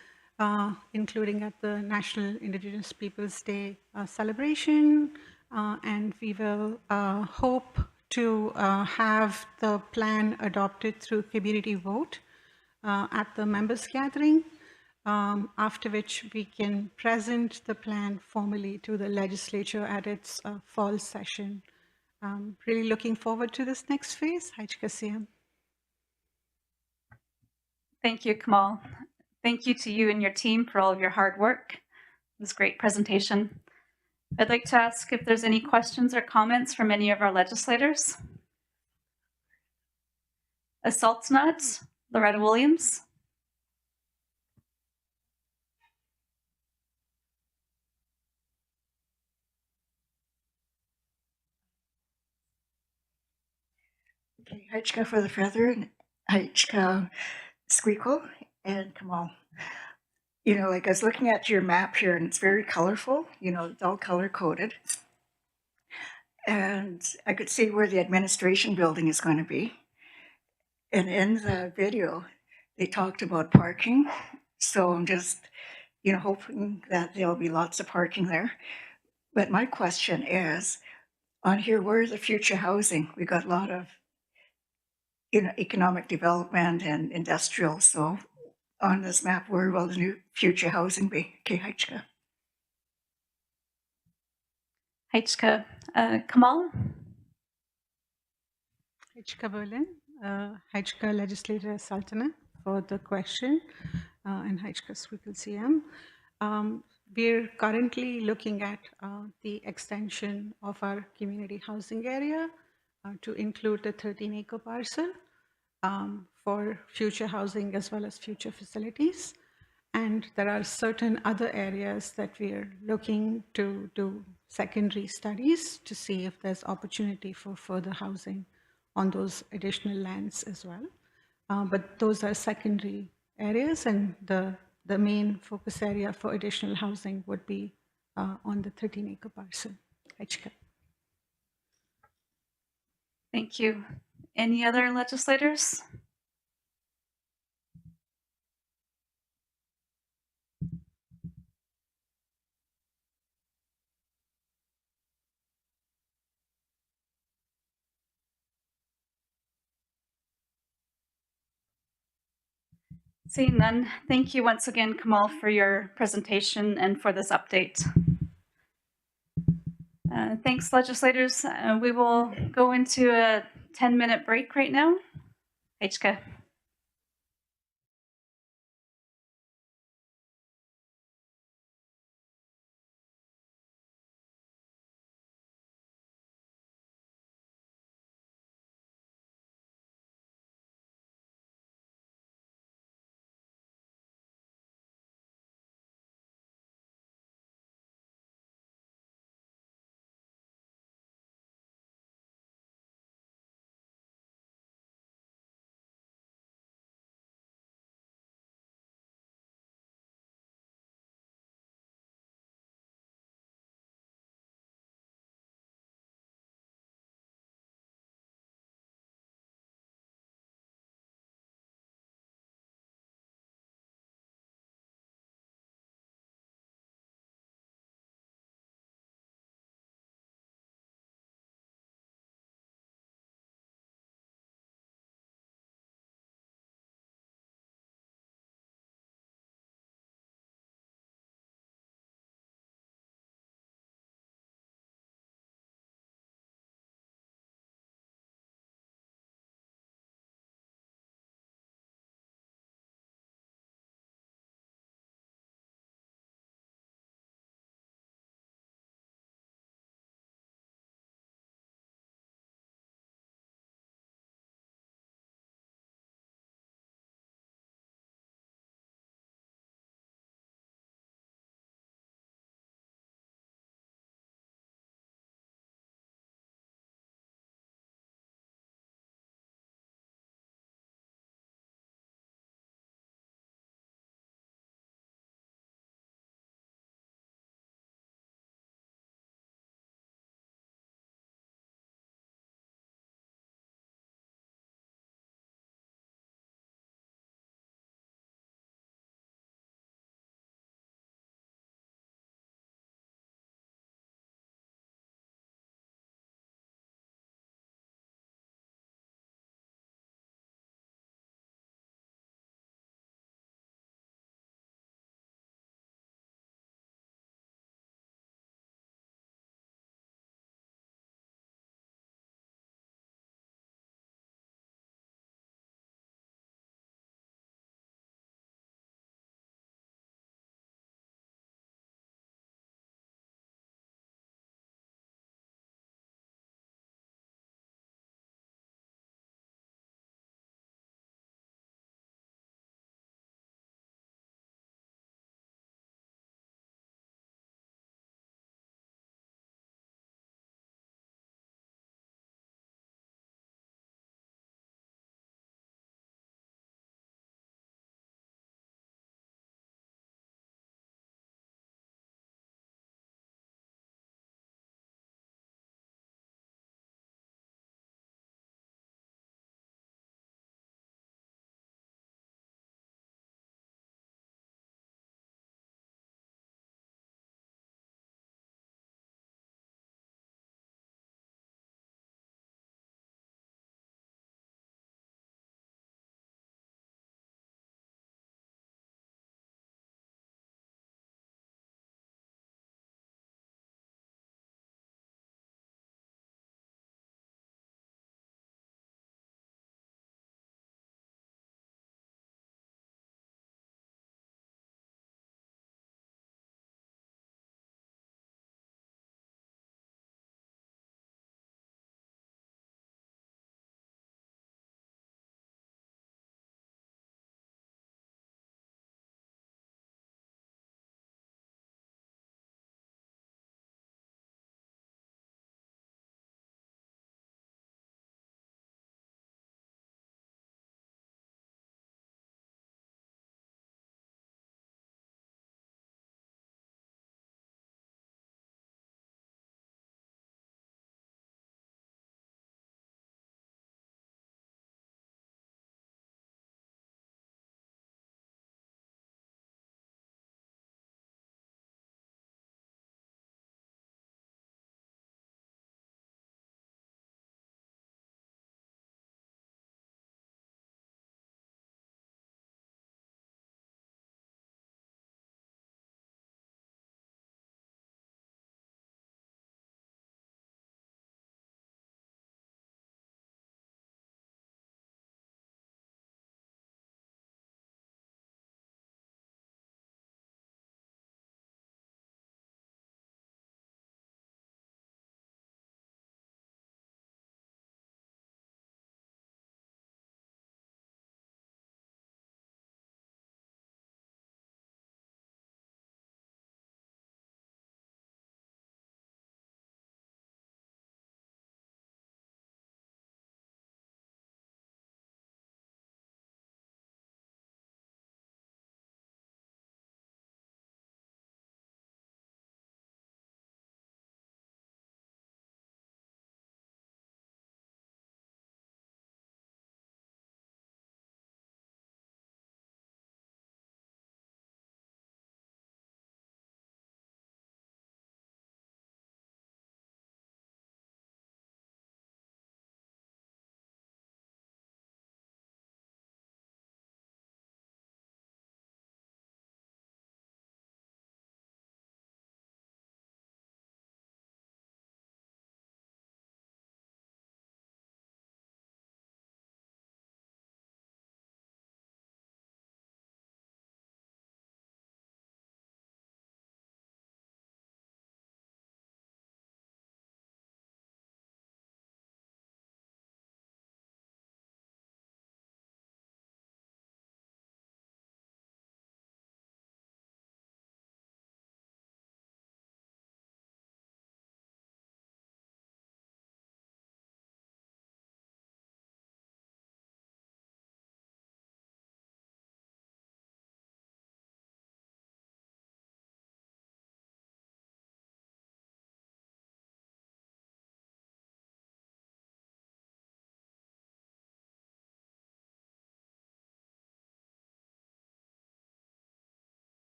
including at the National Indigenous Peoples Day celebration. And we will hope to have the plan adopted through community vote at the members gathering, after which we can present the plan formally to the legislature at its fall session. Really looking forward to this next phase. HKCM. Thank you, Kamal. Thank you to you and your team for all of your hard work. It was a great presentation. I'd like to ask if there's any questions or comments from any of our legislators. Assaultnut, Loretta Williams. Okay, Hitchka for the feather and Hitchka Squeakle and Kamal. You know, like I was looking at your map here and it's very colorful, you know, it's all color coded. And I could see where the administration building is going to be. And in the video, they talked about parking. So I'm just, you know, hoping that there'll be lots of parking there. But my question is, on here, where's the future housing? We got a lot of, you know, economic development and industrial. So on this map, where will the new future housing be? Okay, Hitchka. Hitchka. Kamal? Hitchka Berlin. Hitchka Legislator Sultana for the question, and Hitchka Squeakle CM. We're currently looking at the extension of our community housing area to include the 13-acre parcel for future housing as well as future facilities. And there are certain other areas that we are looking to do secondary studies to see if there's opportunity for further housing on those additional lands as well. But those are secondary areas, and the main focus area for additional housing would be on the 13-acre parcel. HK. Thank you. Any other legislators? Seeing none, thank you once again, Kamal, for your presentation and for this update. Thanks, legislators. We will go into a 10-minute break right now. HK.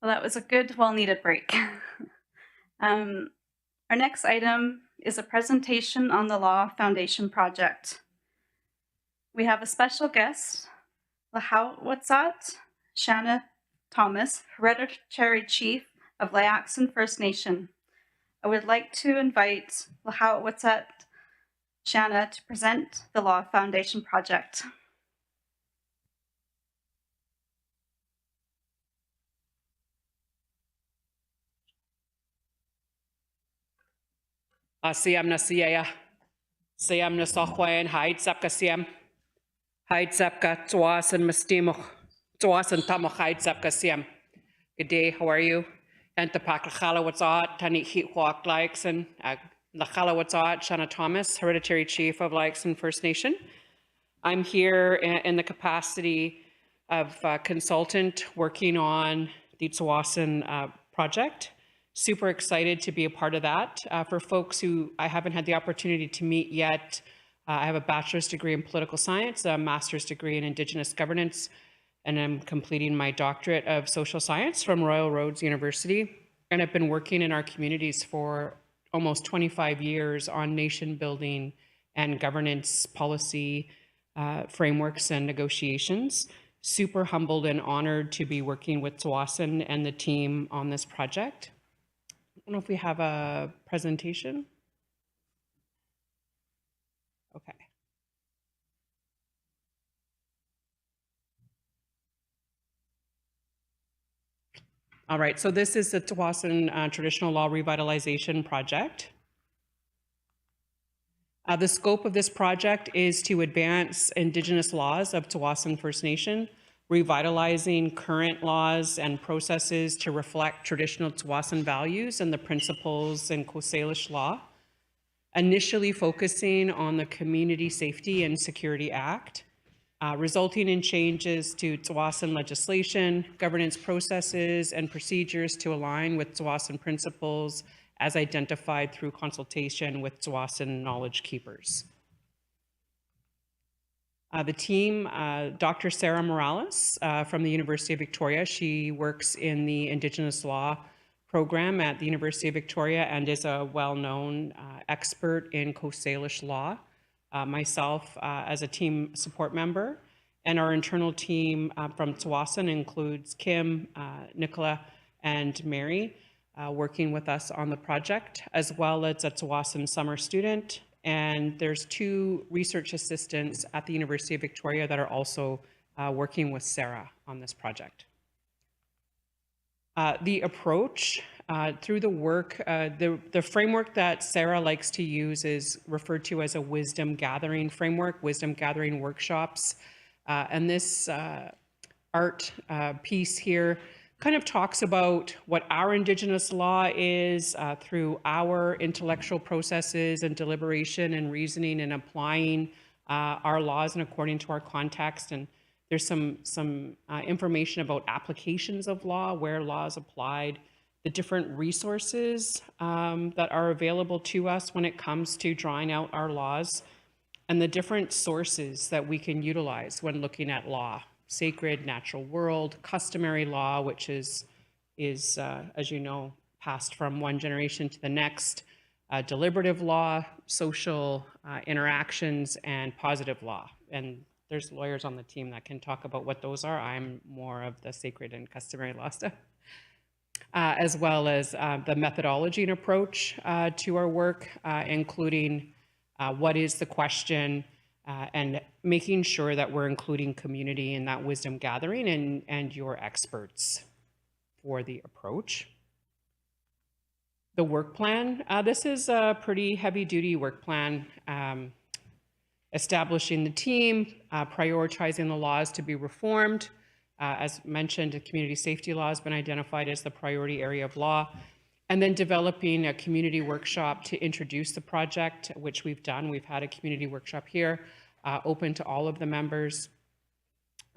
Well, that was a good, well-needed break. Our next item is a presentation on the Law Foundation project. We have a special guest, Lahawatsat Shanna Thomas, Hereditary Chief of Layaxon First Nation. I would like to invite Lahawatsat Shanna to present the Law Foundation project. Siam na siya. Siam na sohwain haid sap ka siam. Haid sap ka tuasan mastimoch. Tuasan tamoch haid sap ka siam. Good day, how are you? And the Pakakala what's out, Tani Heat Walk Leixon, Lakala what's out, Shanna Thomas, Hereditary Chief of Leixon First Nation. I'm here in the capacity of consultant working on the Tsawasan project. Super excited to be a part of that. For folks who I haven't had the opportunity to meet yet, I have a bachelor's degree in political science, a master's degree in Indigenous governance, and I'm completing my doctorate of social science from Royal Roads University. And I've been working in our communities for almost 25 years on nation building and governance policy frameworks and negotiations. Super humbled and honored to be working with Tsawasan and the team on this project. I don't know if we have a presentation. Okay. All right, so this is the Tsawasan Traditional Law Revitalization Project. The scope of this project is to advance Indigenous laws of Tsawasan First Nation, revitalizing current laws and processes to reflect traditional Tsawasan values and the principles in Coast Salish law, initially focusing on the Community Safety and Security Act, resulting in changes to Tsawasan legislation, governance processes, and procedures to align with Tsawasan principles as identified through consultation with Tsawasan knowledge keepers. The team, Dr. Sarah Morales from the University of Victoria. She works in the Indigenous Law program at the University of Victoria and is a well-known expert in Coast Salish law. Myself as a team support member, and our internal team from Tsawasan includes Kim, Nicola, and Mary working with us on the project, as well as a Tsawasan summer student. And there's 2 research assistants at the University of Victoria that are also working with Sarah on this project. The approach through the work, the framework that Sarah likes to use is referred to as a wisdom gathering framework, wisdom gathering workshops. And this art piece here kind of talks about what our Indigenous law is through our intellectual processes and deliberation and reasoning and applying our laws and according to our context. And there's some information about applications of law, where law is applied, the different resources that are available to us when it comes to drawing out our laws, and the different sources that we can utilize when looking at law. Sacred, natural world, customary law, which is as you know, passed from one generation to the next, deliberative law, social interactions, and positive law. And there's lawyers on the team that can talk about what those are. I'm more of the sacred and customary law stuff, as well as the methodology and approach to our work, including what is the question, and making sure that we're including community in that wisdom gathering and your experts for the approach. The work plan, this is a pretty heavy duty work plan, establishing the team, prioritizing the laws to be reformed. As mentioned, the community safety law has been identified as the priority area of law. And then developing a community workshop to introduce the project, which we've done. We've had a community workshop here, open to all of the members.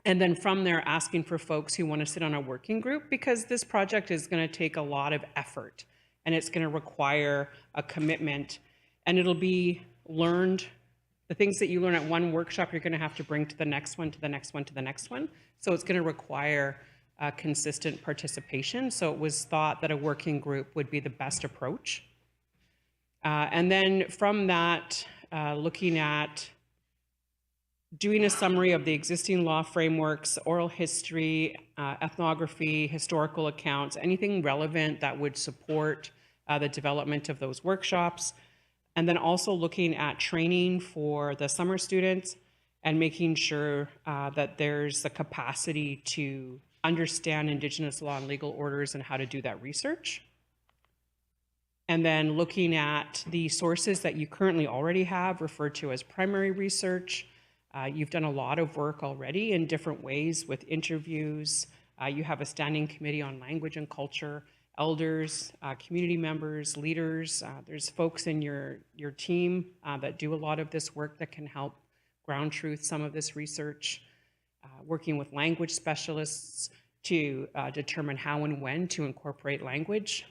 And then from there, asking for folks who want to sit on a working group, because this project is going to take a lot of effort and it's going to require a commitment, and it'll be learned. The things that you learn at one workshop, you're going to have to bring to the next one, to the next one, to the next one. So it's going to require consistent participation. So it was thought that a working group would be the best approach. And then from that, looking at doing a summary of the existing law frameworks, oral history, ethnography, historical accounts, anything relevant that would support the development of those workshops. And then also looking at training for the summer students and making sure that there's the capacity to understand Indigenous law and legal orders and how to do that research. And then looking at the sources that you currently already have, referred to as primary research. You've done a lot of work already in different ways with interviews. You have a standing committee on language and culture, elders, community members, leaders. There's folks in your team that do a lot of this work that can help ground truth some of this research. Working with language specialists to determine how and when to incorporate language.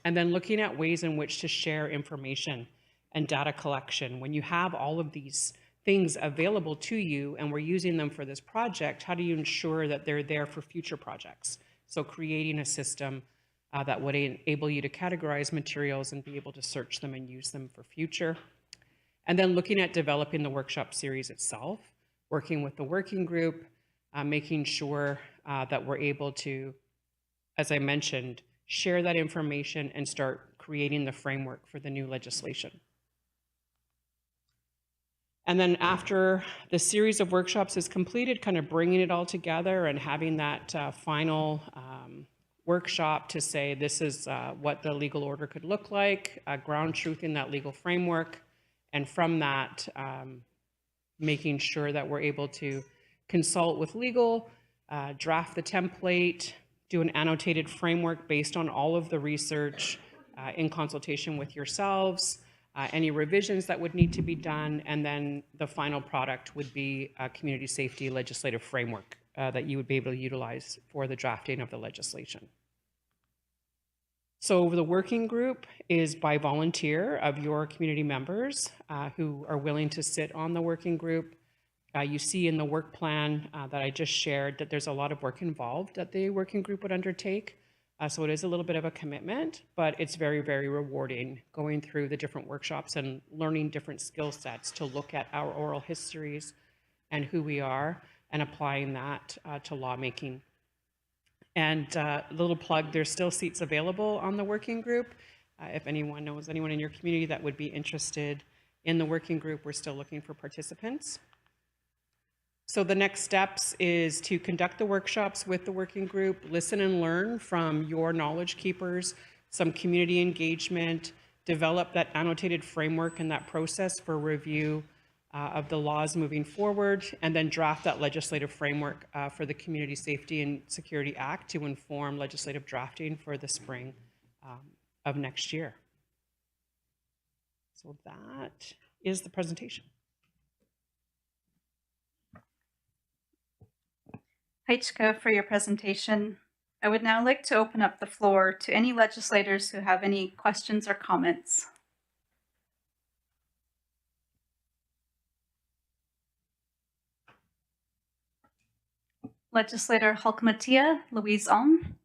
And then looking at ways in which to share information and data collection. When you have all of these things available to you and we're using them for this project, how do you ensure that they're there for future projects? So creating a system that would enable you to categorize materials and be able to search them and use them for future. And then looking at developing the workshop series itself, working with the working group, making sure that we're able to, as I mentioned, share that information and start creating the framework for the new legislation. And then after the series of workshops is completed, kind of bringing it all together and having that final workshop to say this is what the legal order could look like, ground truth in that legal framework, and from that, making sure that we're able to consult with legal, draft the template, do an annotated framework based on all of the research in consultation with yourselves, any revisions that would need to be done, and then the final product would be a community safety legislative framework that you would be able to utilize for the drafting of the legislation. So the working group is by volunteer of your community members who are willing to sit on the working group. You see in the work plan that I just shared that there's a lot of work involved that the working group would undertake. So it is a little bit of a commitment, but it's very, very rewarding going through the different workshops and learning different skill sets to look at our oral histories and who we are and applying that to lawmaking. And a little plug, there's still seats available on the working group. If anyone knows anyone in your community that would be interested in the working group, we're still looking for participants. So the next steps is to conduct the workshops with the working group, listen and learn from your knowledge keepers, some community engagement, develop that annotated framework and that process for review of the laws moving forward, and then draft that legislative framework for the Community Safety and Security Act to inform legislative drafting for the spring of next year. So that is the presentation. Heichka, for your presentation. I would now like to open up the floor to any legislators who have any questions or comments. Legislator Halkamatia, Louise Alm.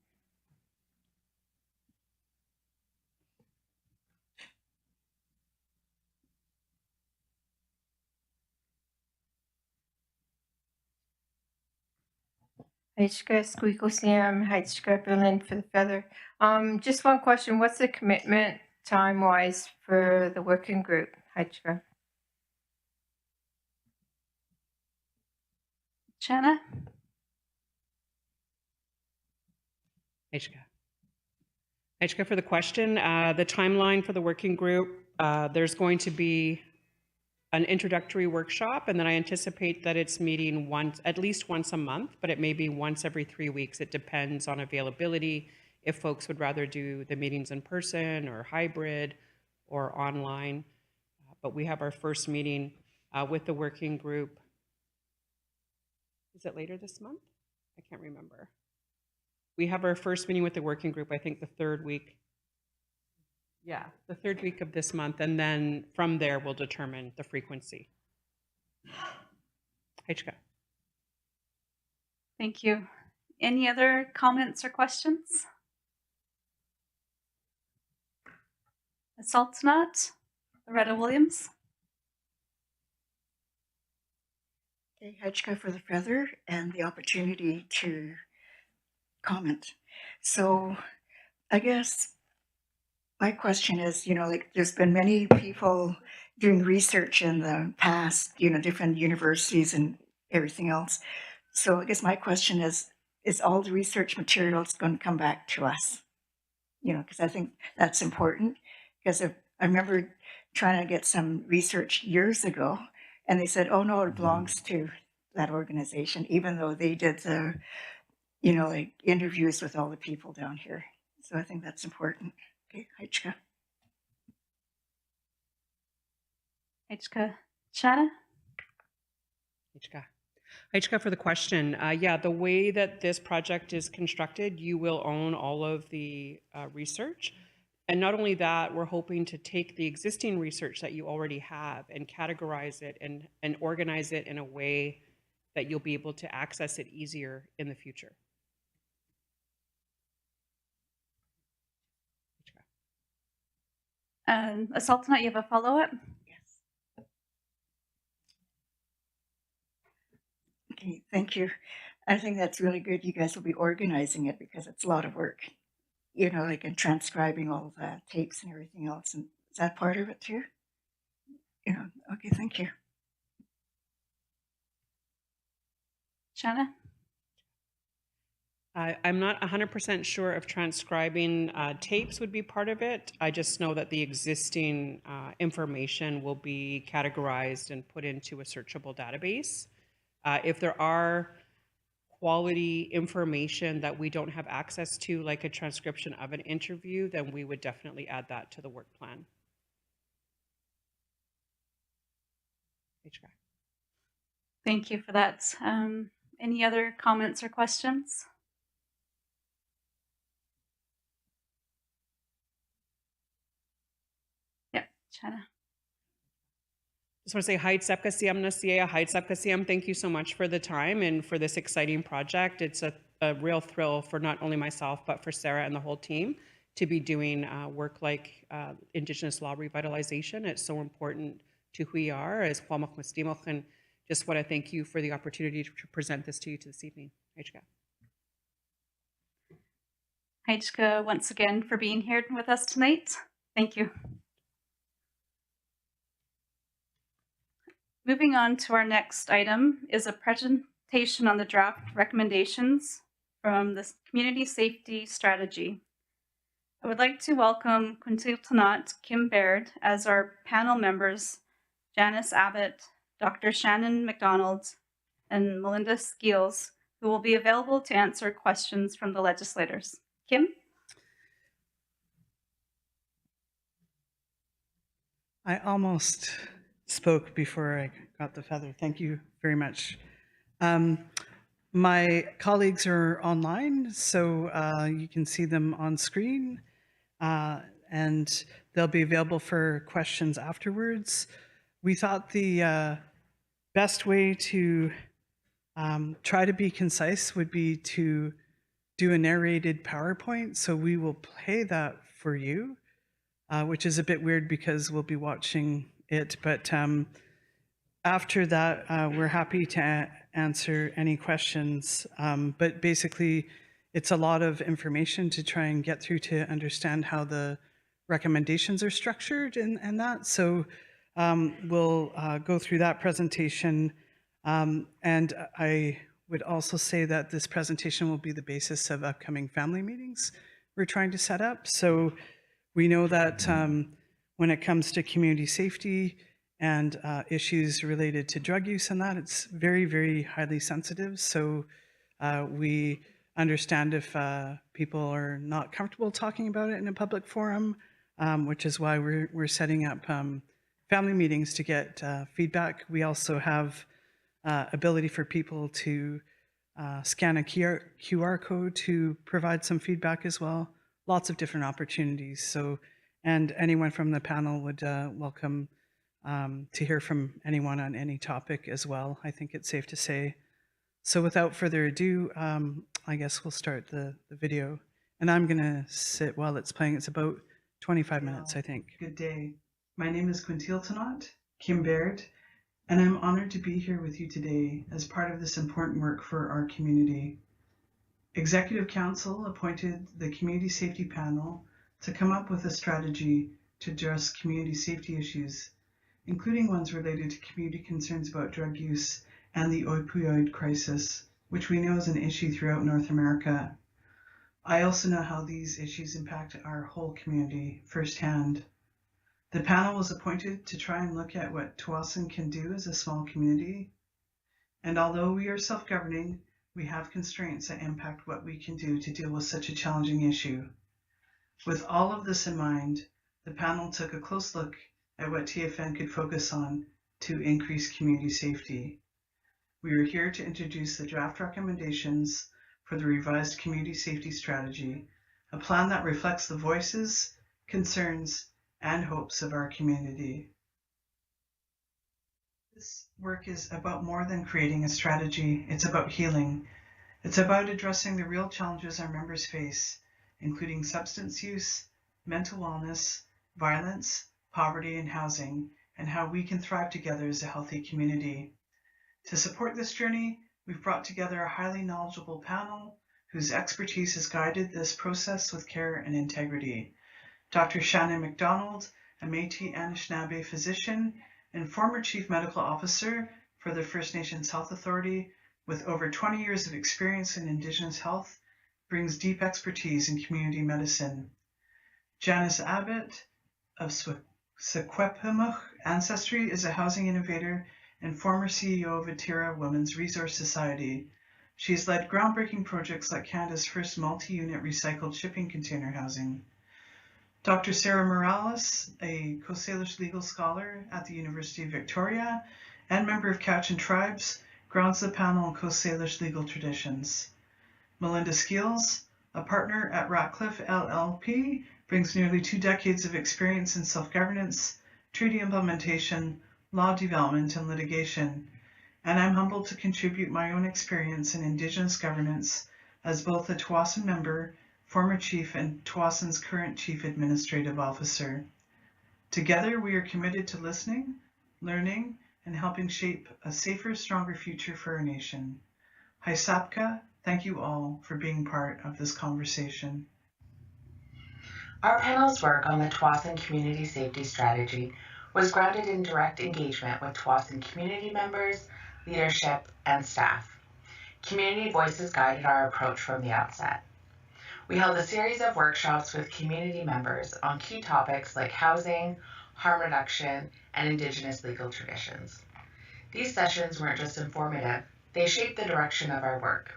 Heichka Squeaklesiam, Heichka Berlin for the feather. Just one question. What's the commitment time-wise for the working group, Heichka? Shanna? Heichka for the question. The timeline for the working group, there's going to be an introductory workshop, and then I anticipate that it's meeting at least once a month, but it may be once every 3 weeks. It depends on availability, if folks would rather do the meetings in person or hybrid or online. But we have our first meeting with the working group. Is it later this month? I can't remember. We have our first meeting with the working group, I think the third week. Yeah, the third week of this month, and then from there we'll determine the frequency. Heichka. Thank you. Any other comments or questions? Sultanat, Loretta Williams. Okay, Hechka for the feather and the opportunity to comment. So I guess my question is, like there's been many people doing research in the past, different universities and everything else. So I guess my question is all the research materials going to come back to us? Because I think that's important. Because I remember trying to get some research years ago, and they said, oh no, it belongs to that organization, even though they did the, like interviews with all the people down here. So I think that's important. Okay, Hechka. Hechka Chana. Hechka for the question. Yeah, the way that this project is constructed, you will own all of the research. And not only that, we're hoping to take the existing research that you already have and categorize it and organize it in a way that you'll be able to access it easier in the future. Sultanat, you have a follow-up? Okay, thank you. I think that's really good. You guys will be organizing it because it's a lot of work, like in transcribing all the tapes and everything else. And is that part of it too? Okay, thank you. Shanna? I'm not 100% sure if transcribing tapes would be part of it. I just know that the existing information will be categorized and put into a searchable database. If there are quality information that we don't have access to, like a transcription of an interview, then we would definitely add that to the work plan. Thank you for that. Any other comments or questions? Yeah, Chana. Just want to say hi, Tsepkasiam Nasia, hi, Tsepkasiam. Thank you so much for the time and for this exciting project. It's a real thrill for not only myself, but for Sarah and the whole team to be doing work like Indigenous law revitalization. It's so important to who we are as Huamak Mastimoch, and just want to thank you for the opportunity to present this to you this evening. Hechka. Hechka, once again for being here with us tonight. Thank you. Moving on to our next item is a presentation on the draft recommendations from the Community Safety Strategy. I would like to welcome Kuntiltanat Kim Baird as our panel members, Janice Abbott, Dr. Shannon McDonald, and Melinda Skeels, who will be available to answer questions from the legislators. Kim? I almost spoke before I got the feather. Thank you very much. My colleagues are online, so you can see them on screen, and they'll be available for questions afterwards. We thought the best way to try to be concise would be to do a narrated PowerPoint, so we will play that for you, which is a bit weird because we'll be watching it, but after that, we're happy to answer any questions. But basically, it's a lot of information to try and get through to understand how the recommendations are structured and that. So we'll go through that presentation. And I would also say that this presentation will be the basis of upcoming family meetings we're trying to set up. So we know that when it comes to community safety and issues related to drug use and that, it's very, very highly sensitive. So we understand if people are not comfortable talking about it in a public forum, which is why we're setting up family meetings to get feedback. We also have ability for people to scan a QR code to provide some feedback as well. Lots of different opportunities. So, and anyone from the panel would welcome to hear from anyone on any topic as well. I think it's safe to say. So without further ado, I guess we'll start the video. And I'm going to sit while it's playing. It's about 25 minutes, I think. Good day. My name is Quintil Tanot, Kim Baird, and I'm honored to be here with you today as part of this important work for our community. Executive Council appointed the Community Safety Panel to come up with a strategy to address community safety issues, including ones related to community concerns about drug use and the opioid crisis, which we know is an issue throughout North America. I also know how these issues impact our whole community firsthand. The panel was appointed to try and look at what Tsawwassen can do as a small community. And although we are self-governing, we have constraints that impact what we can do to deal with such a challenging issue. With all of this in mind, the panel took a close look at what TFN could focus on to increase community safety. We are here to introduce the draft recommendations for the revised community safety strategy, a plan that reflects the voices, concerns, and hopes of our community. This work is about more than creating a strategy. It's about healing. It's about addressing the real challenges our members face, including substance use, mental wellness, violence, poverty, and housing, and how we can thrive together as a healthy community. To support this journey, we've brought together a highly knowledgeable panel whose expertise has guided this process with care and integrity. Dr. Shannon McDonald, a Métis Anishinaabe physician and former Chief Medical Officer for the First Nations Health Authority, with over 20 years of experience in Indigenous health, brings deep expertise in community medicine. Janice Abbott of Secwepemc ancestry is a housing innovator and former CEO of Atira Women's Resource Society. She has led groundbreaking projects like Canada's first multi-unit recycled shipping container housing. Dr. Sarah Morales, a Coast Salish legal scholar at the University of Victoria and member of Cowichan Tribes, grounds the panel in Coast Salish legal traditions. Melinda Skeels, a partner at Ratcliffe LLP, brings nearly 2 decades of experience in self-governance, treaty implementation, law development, and litigation, and I'm humbled to contribute my own experience in Indigenous governance as both a Tsawwassen member, former chief, and Tsawwassen's current chief administrative officer. Together, we are committed to listening, learning, and helping shape a safer, stronger future for our nation. Haisapka, thank you all for being part of this conversation. Our panel's work on the Tsawwassen Community Safety Strategy was grounded in direct engagement with Tsawwassen community members, leadership, and staff. Community voices guided our approach from the outset. We held a series of workshops with community members on key topics like housing, harm reduction, and Indigenous legal traditions. These sessions weren't just informative, they shaped the direction of our work.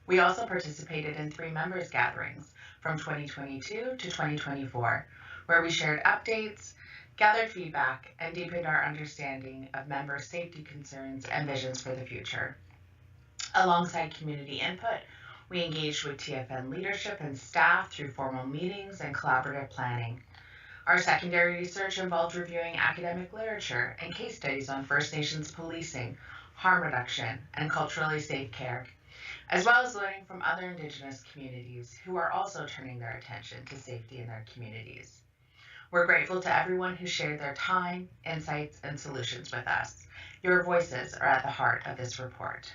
We also participated in 3 members' gatherings from 2022 to 2024, where we shared updates, gathered feedback, and deepened our understanding of members' safety concerns and visions for the future. Alongside community input, we engaged with TFN leadership and staff through formal meetings and collaborative planning. Our secondary research involved reviewing academic literature and case studies on First Nations policing, harm reduction, and culturally safe care, as well as learning from other Indigenous communities who are also turning their attention to safety in their communities. We're grateful to everyone who shared their time, insights, and solutions with us. Your voices are at the heart of this report.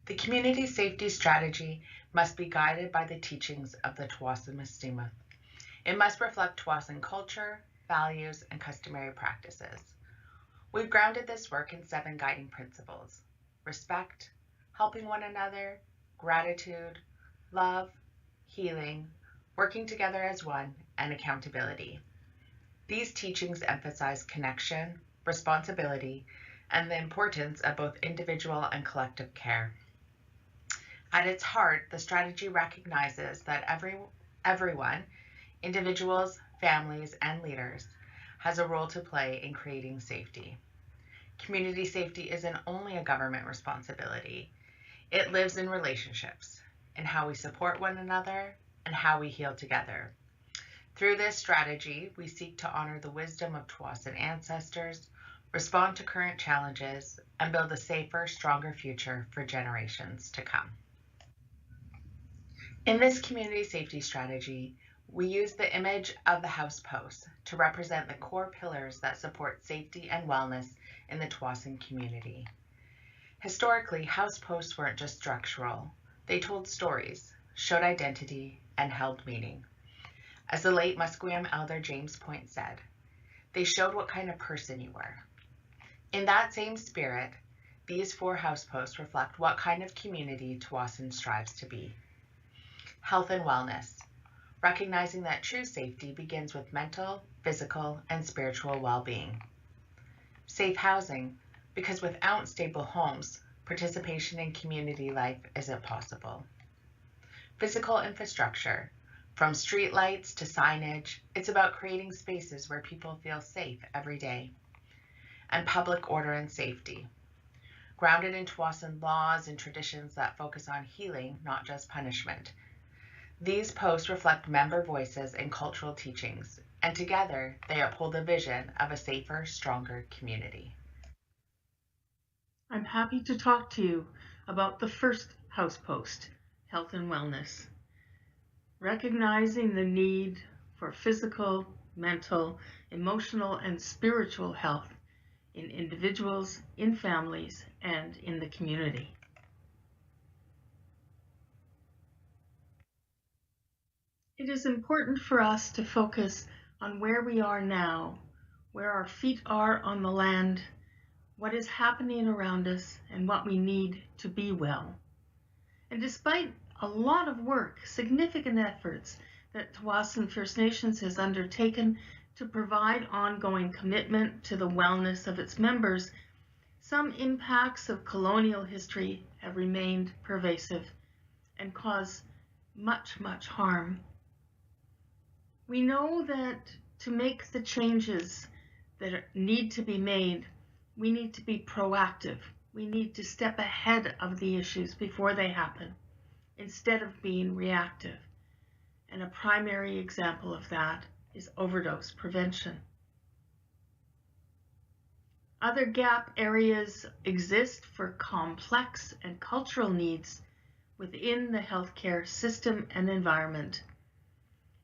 The community safety strategy must be guided by the teachings of the Tsawwassen Mistimuth. It must reflect Tsawwassen culture, values, and customary practices. We've grounded this work in 7 guiding principles: respect, helping one another, gratitude, love, healing, working together as one, and accountability. These teachings emphasize connection, responsibility, and the importance of both individual and collective care. At its heart, the strategy recognizes that everyone, individuals, families, and leaders, has a role to play in creating safety. Community safety isn't only a government responsibility. It lives in relationships, in how we support one another, and how we heal together. Through this strategy, we seek to honor the wisdom of Tsawwassen ancestors, respond to current challenges, and build a safer, stronger future for generations to come. In this community safety strategy, we use the image of the house post to represent the core pillars that support safety and wellness in the Tsawwassen community. Historically, house posts weren't just structural. They told stories, showed identity, and held meaning. As the late Musqueam elder James Point said, they showed what kind of person you were. In that same spirit, these 4 house posts reflect what kind of community Tsawwassen strives to be. Health and wellness, recognizing that true safety begins with mental, physical, and spiritual well-being. Safe housing, because without stable homes, participation in community life isn't possible. Physical infrastructure, from streetlights to signage, it's about creating spaces where people feel safe every day. And public order and safety, grounded in Tsawwassen laws and traditions that focus on healing, not just punishment. These posts reflect member voices and cultural teachings, and together they uphold the vision of a safer, stronger community. I'm happy to talk to you about the first house post, health and wellness. Recognizing the need for physical, mental, emotional, and spiritual health in individuals, in families, and in the community. It is important for us to focus on where we are now, where our feet are on the land, what is happening around us, and what we need to be well. And despite a lot of work, significant efforts that Tsawwassen First Nations has undertaken to provide ongoing commitment to the wellness of its members, some impacts of colonial history have remained pervasive and cause much harm. We know that to make the changes that need to be made, we need to be proactive. We need to step ahead of the issues before they happen, instead of being reactive. And a primary example of that is overdose prevention. Other gap areas exist for complex and cultural needs within the healthcare system and environment.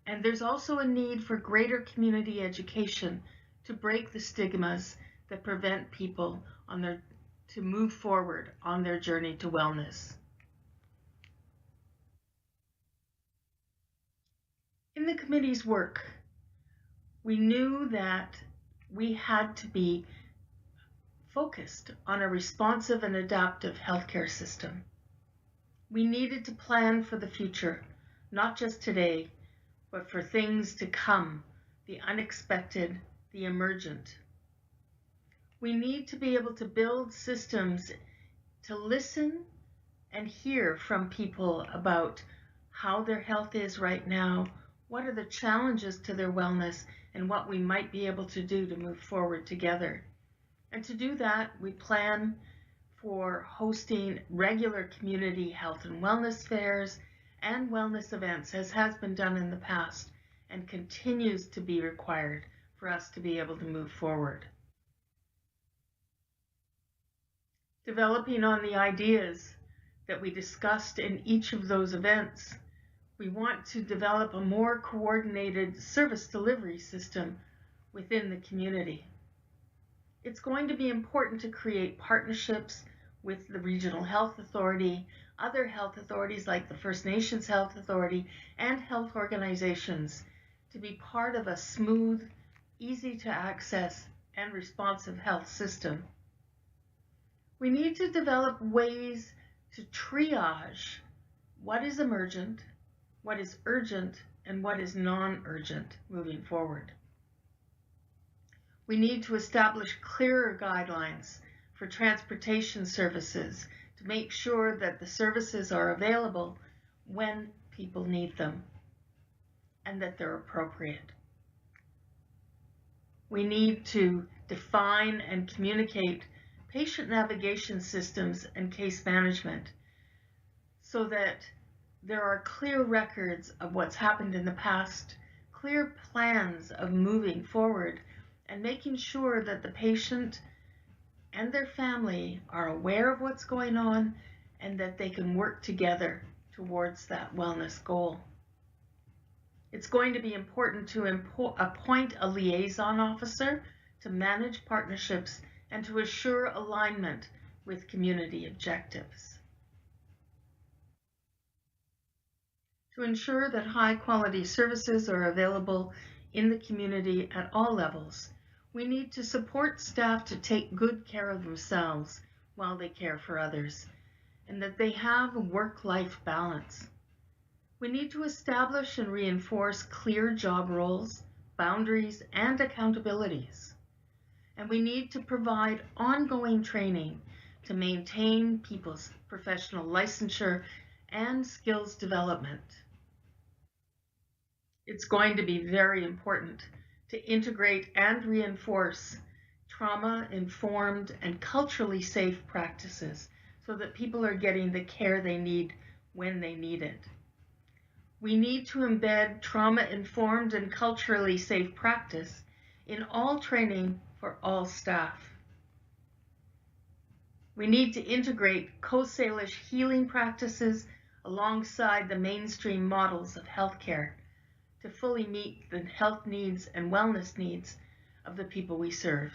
And there's also a need for greater community education to break the stigmas that prevent people to move forward on their journey to wellness. In the committee's work, we knew that we had to be focused on a responsive and adaptive healthcare system. We needed to plan for the future, not just today, but for things to come, the unexpected, the emergent. We need to be able to build systems to listen and hear from people about how their health is right now, what are the challenges to their wellness, and what we might be able to do to move forward together. And to do that, we plan for hosting regular community health and wellness fairs and wellness events, as has been done in the past and continues to be required for us to be able to move forward. Developing on the ideas that we discussed in each of those events, we want to develop a more coordinated service delivery system within the community. It's going to be important to create partnerships with the Regional Health Authority, other health authorities like the First Nations Health Authority, and health organizations to be part of a smooth, easy to access, and responsive health system. We need to develop ways to triage what is emergent, what is urgent, and what is non-urgent moving forward. We need to establish clearer guidelines for transportation services to make sure that the services are available when people need them and that they're appropriate. We need to define and communicate patient navigation systems and case management so that there are clear records of what's happened in the past, clear plans of moving forward, and making sure that the patient and their family are aware of what's going on and that they can work together towards that wellness goal. It's going to be important to appoint a liaison officer to manage partnerships and to assure alignment with community objectives. To ensure that high-quality services are available in the community at all levels, we need to support staff to take good care of themselves while they care for others, and that they have a work-life balance. We need to establish and reinforce clear job roles, boundaries, and accountabilities. And we need to provide ongoing training to maintain people's professional licensure and skills development. It's going to be very important to integrate and reinforce trauma-informed and culturally safe practices so that people are getting the care they need when they need it. We need to embed trauma-informed and culturally safe practice in all training for all staff. We need to integrate co-Salish healing practices alongside the mainstream models of healthcare to fully meet the health needs and wellness needs of the people we serve.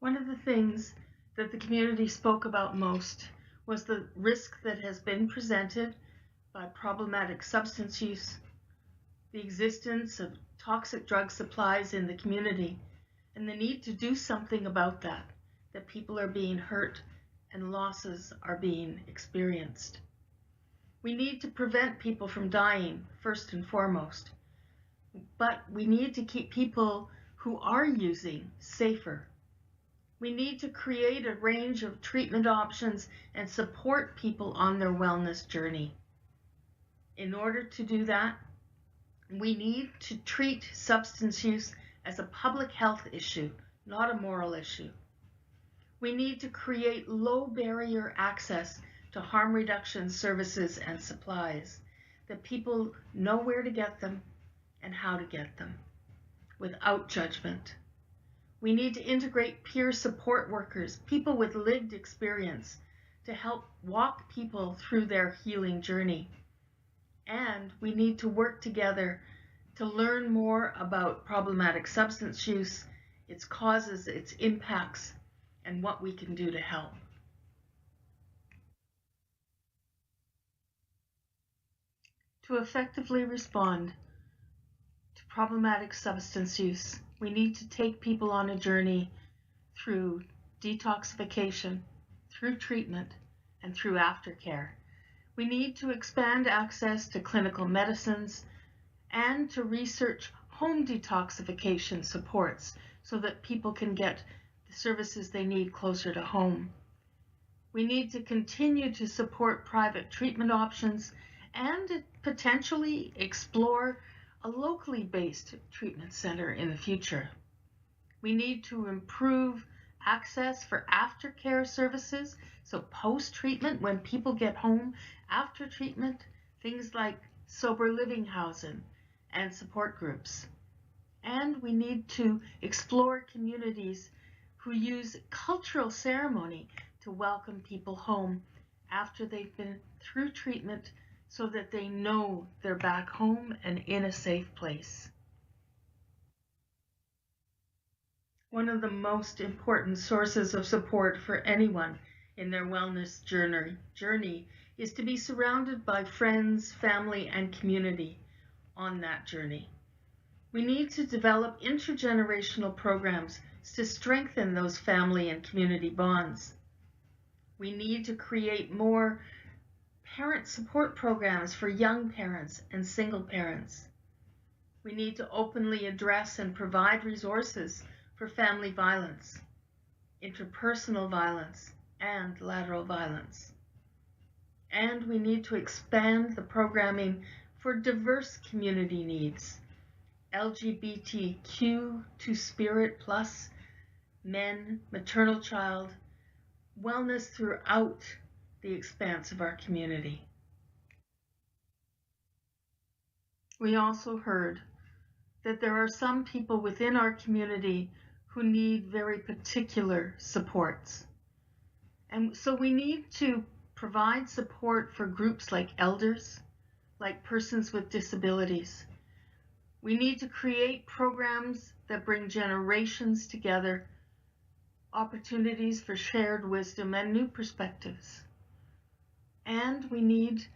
One of the things that the community spoke about most was the risk that has been presented by problematic substance use, the existence of toxic drug supplies in the community, and the need to do something about that people are being hurt and losses are being experienced. We need to prevent people from dying, first and foremost, but we need to keep people who are using safer. We need to create a range of treatment options and support people on their wellness journey. In order to do that, we need to treat substance use as a public health issue, not a moral issue. We need to create low barrier access to harm reduction services and supplies, that people know where to get them and how to get them, without judgment. We need to integrate peer support workers, people with lived experience, to help walk people through their healing journey. And we need to work together to learn more about problematic substance use, its causes, its impacts, and what we can do to help. To effectively respond to problematic substance use, we need to take people on a journey through detoxification, through treatment, and through aftercare. We need to expand access to clinical medicines and to research home detoxification supports so that people can get the services they need closer to home. We need to continue to support private treatment options and potentially explore a locally based treatment center in the future. We need to improve access for aftercare services, so post-treatment, when people get home after treatment, things like sober living housing and support groups. And we need to explore communities who use cultural ceremony to welcome people home after they've been through treatment, so that they know they're back home and in a safe place. One of the most important sources of support for anyone in their wellness journey is to be surrounded by friends, family, and community on that journey. We need to develop intergenerational programs to strengthen those family and community bonds. We need to create more parent support programs for young parents and single parents. We need to openly address and provide resources for family violence, interpersonal violence, and lateral violence. And we need to expand the programming for diverse community needs, LGBTQ to Spirit plus, men, maternal child, wellness throughout the expanse of our community. We also heard that there are some people within our community who need very particular supports. And so we need to provide support for groups like elders, like persons with disabilities. We need to create programs that bring generations together, opportunities for shared wisdom and new perspectives. And we need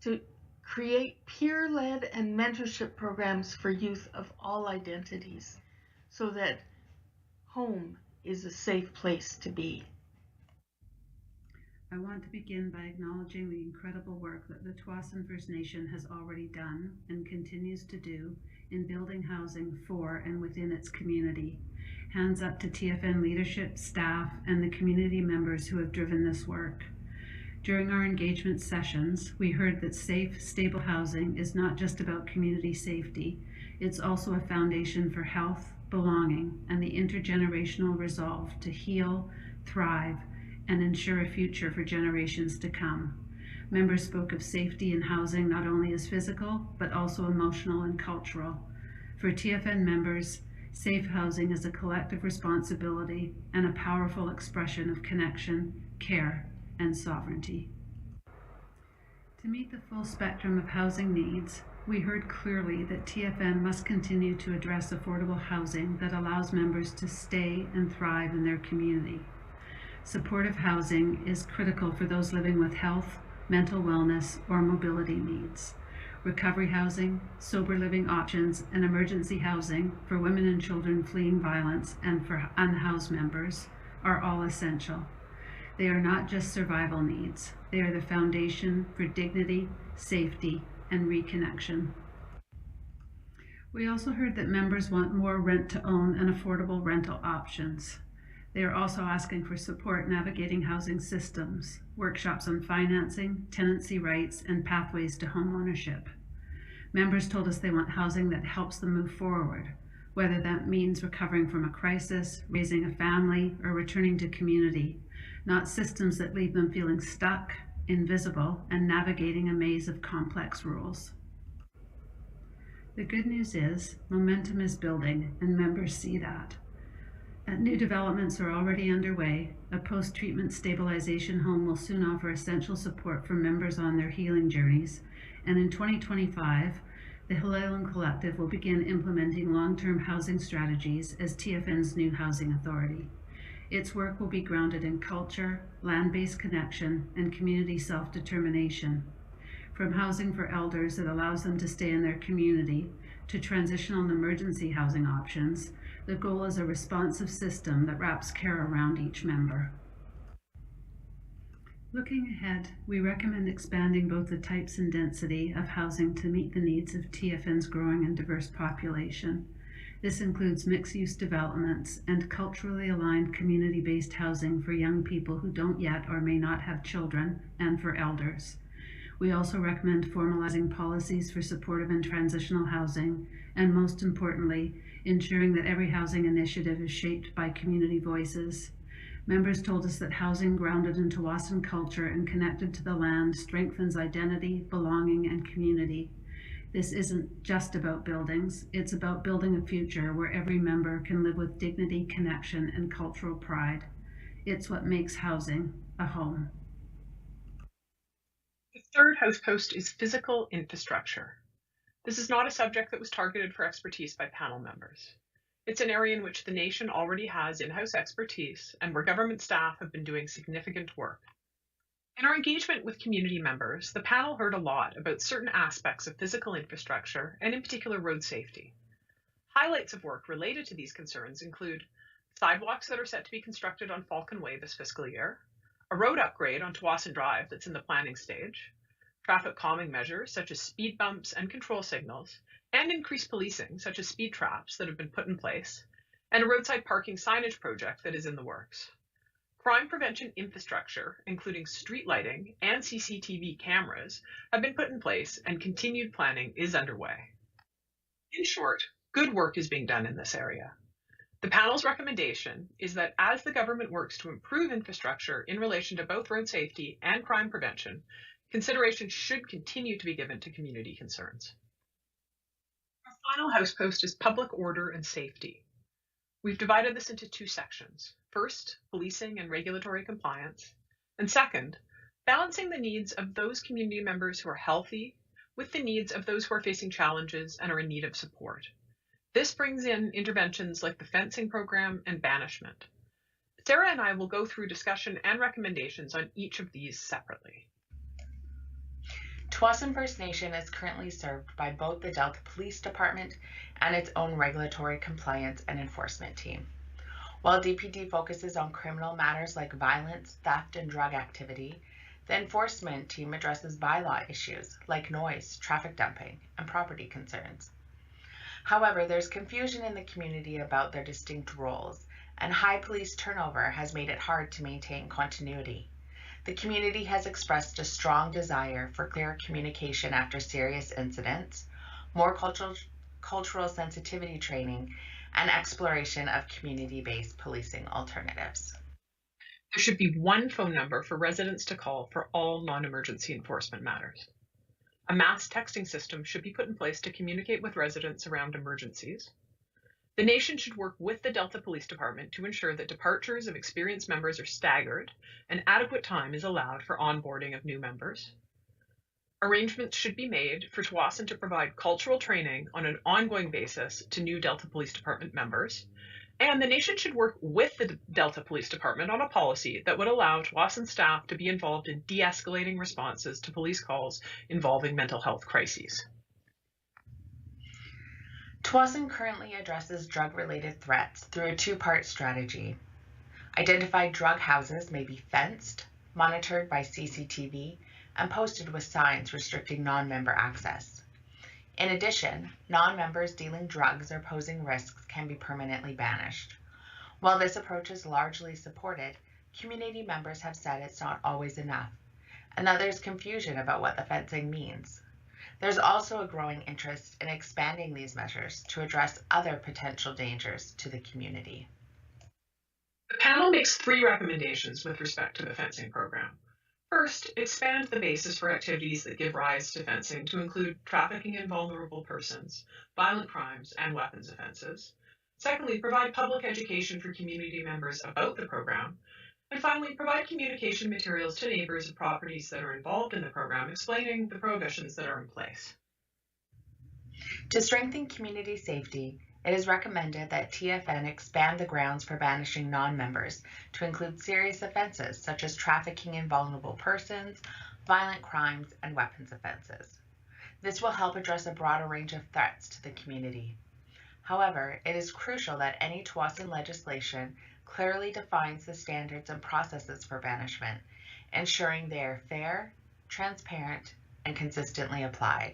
to create peer-led and mentorship programs for youth of all identities so that home is a safe place to be. I want to begin by acknowledging the incredible work that the Tsawwassen First Nation has already done and continues to do in building housing for and within its community. Hands up to TFN leadership, staff, and the community members who have driven this work. During our engagement sessions, we heard that safe, stable housing is not just about community safety, it's also a foundation for health, belonging, and the intergenerational resolve to heal, thrive, and ensure a future for generations to come. Members spoke of safety in housing not only as physical, but also emotional and cultural. For TFN members, safe housing is a collective responsibility and a powerful expression of connection, care, and sovereignty. To meet the full spectrum of housing needs, we heard clearly that TFN must continue to address affordable housing that allows members to stay and thrive in their community. Supportive housing is critical for those living with health, mental wellness, or mobility needs. Recovery housing, sober living options, and emergency housing for women and children fleeing violence and for unhoused members are all essential. They are not just survival needs. They are the foundation for dignity, safety, and reconnection. We also heard that members want more rent-to-own and affordable rental options. They are also asking for support navigating housing systems, workshops on financing, tenancy rights, and pathways to home ownership. Members told us they want housing that helps them move forward, whether that means recovering from a crisis, raising a family, or returning to community, not systems that leave them feeling stuck, invisible, and navigating a maze of complex rules. The good news is momentum is building and members see that. New developments are already underway. A post-treatment stabilization home will soon offer essential support for members on their healing journeys. And in 2025, the Halalan Collective will begin implementing long-term housing strategies as TFN's new housing authority. Its work will be grounded in culture, land-based connection, and community self-determination. From housing for elders that allows them to stay in their community, to transitional and emergency housing options, the goal is a responsive system that wraps care around each member. Looking ahead, we recommend expanding both the types and density of housing to meet the needs of TFN's growing and diverse population. This includes mixed-use developments and culturally aligned community-based housing for young people who don't yet or may not have children, and for elders. We also recommend formalizing policies for supportive and transitional housing, and most importantly, ensuring that every housing initiative is shaped by community voices. Members told us that housing grounded in Tsawwassen culture and connected to the land strengthens identity, belonging, and community. This isn't just about buildings, it's about building a future where every member can live with dignity, connection, and cultural pride. It's what makes housing a home. The third house post is physical infrastructure. This is not a subject that was targeted for expertise by panel members. It's an area in which the nation already has in-house expertise and where government staff have been doing significant work. In our engagement with community members, the panel heard a lot about certain aspects of physical infrastructure and in particular road safety. Highlights of work related to these concerns include sidewalks that are set to be constructed on Falcon Way this fiscal year, a road upgrade on Tsawwassen Drive that's in the planning stage, traffic calming measures such as speed bumps and control signals, and increased policing such as speed traps that have been put in place, and a roadside parking signage project that is in the works. Crime prevention infrastructure, including street lighting and CCTV cameras, have been put in place and continued planning is underway. In short, good work is being done in this area. The panel's recommendation is that as the government works to improve infrastructure in relation to both road safety and crime prevention, consideration should continue to be given to community concerns. Our final house post is public order and safety. We've divided this into two sections. First, policing and regulatory compliance, And second, balancing the needs of those community members who are healthy with the needs of those who are facing challenges and are in need of support. This brings in interventions like the fencing program and banishment. Sarah and I will go through discussion and recommendations on each of these separately. Tsawwassen First Nation is currently served by both the Delta Police Department and its own regulatory compliance and enforcement team. While DPD focuses on criminal matters like violence, theft, and drug activity, the enforcement team addresses bylaw issues like noise, traffic dumping, and property concerns. However, there's confusion in the community about their distinct roles, and high police turnover has made it hard to maintain continuity. The community has expressed a strong desire for clear communication after serious incidents, more cultural sensitivity training, and exploration of community-based policing alternatives. There should be one phone number for residents to call for all non-emergency enforcement matters. A mass texting system should be put in place to communicate with residents around emergencies. The nation should work with the Delta Police Department to ensure that departures of experienced members are staggered and adequate time is allowed for onboarding of new members. Arrangements should be made for Tsawwassen to provide cultural training on an ongoing basis to new Delta Police Department members, and the nation should work with the Delta Police Department on a policy that would allow Tsawwassen staff to be involved in de-escalating responses to police calls involving mental health crises. Tsawwassen currently addresses drug-related threats through a two-part strategy. Identified drug houses may be fenced, monitored by CCTV, and posted with signs restricting non-member access. In addition, non-members dealing drugs or posing risks can be permanently banished. While this approach is largely supported, community members have said it's not always enough, and that there's confusion about what the fencing means. There's also a growing interest in expanding these measures to address other potential dangers to the community. The panel makes 3 recommendations with respect to the fencing program. First, expand the basis for activities that give rise to fencing to include trafficking in vulnerable persons, violent crimes, and weapons offenses. Secondly, provide public education for community members about the program. And finally, provide communication materials to neighbors of properties that are involved in the program, explaining the prohibitions that are in place. To strengthen community safety, it is recommended that TFN expand the grounds for banishing non-members to include serious offenses such as trafficking in vulnerable persons, violent crimes, and weapons offenses. This will help address a broader range of threats to the community. However, it is crucial that any Tsawwassen legislation clearly defines the standards and processes for banishment, ensuring they are fair, transparent, and consistently applied.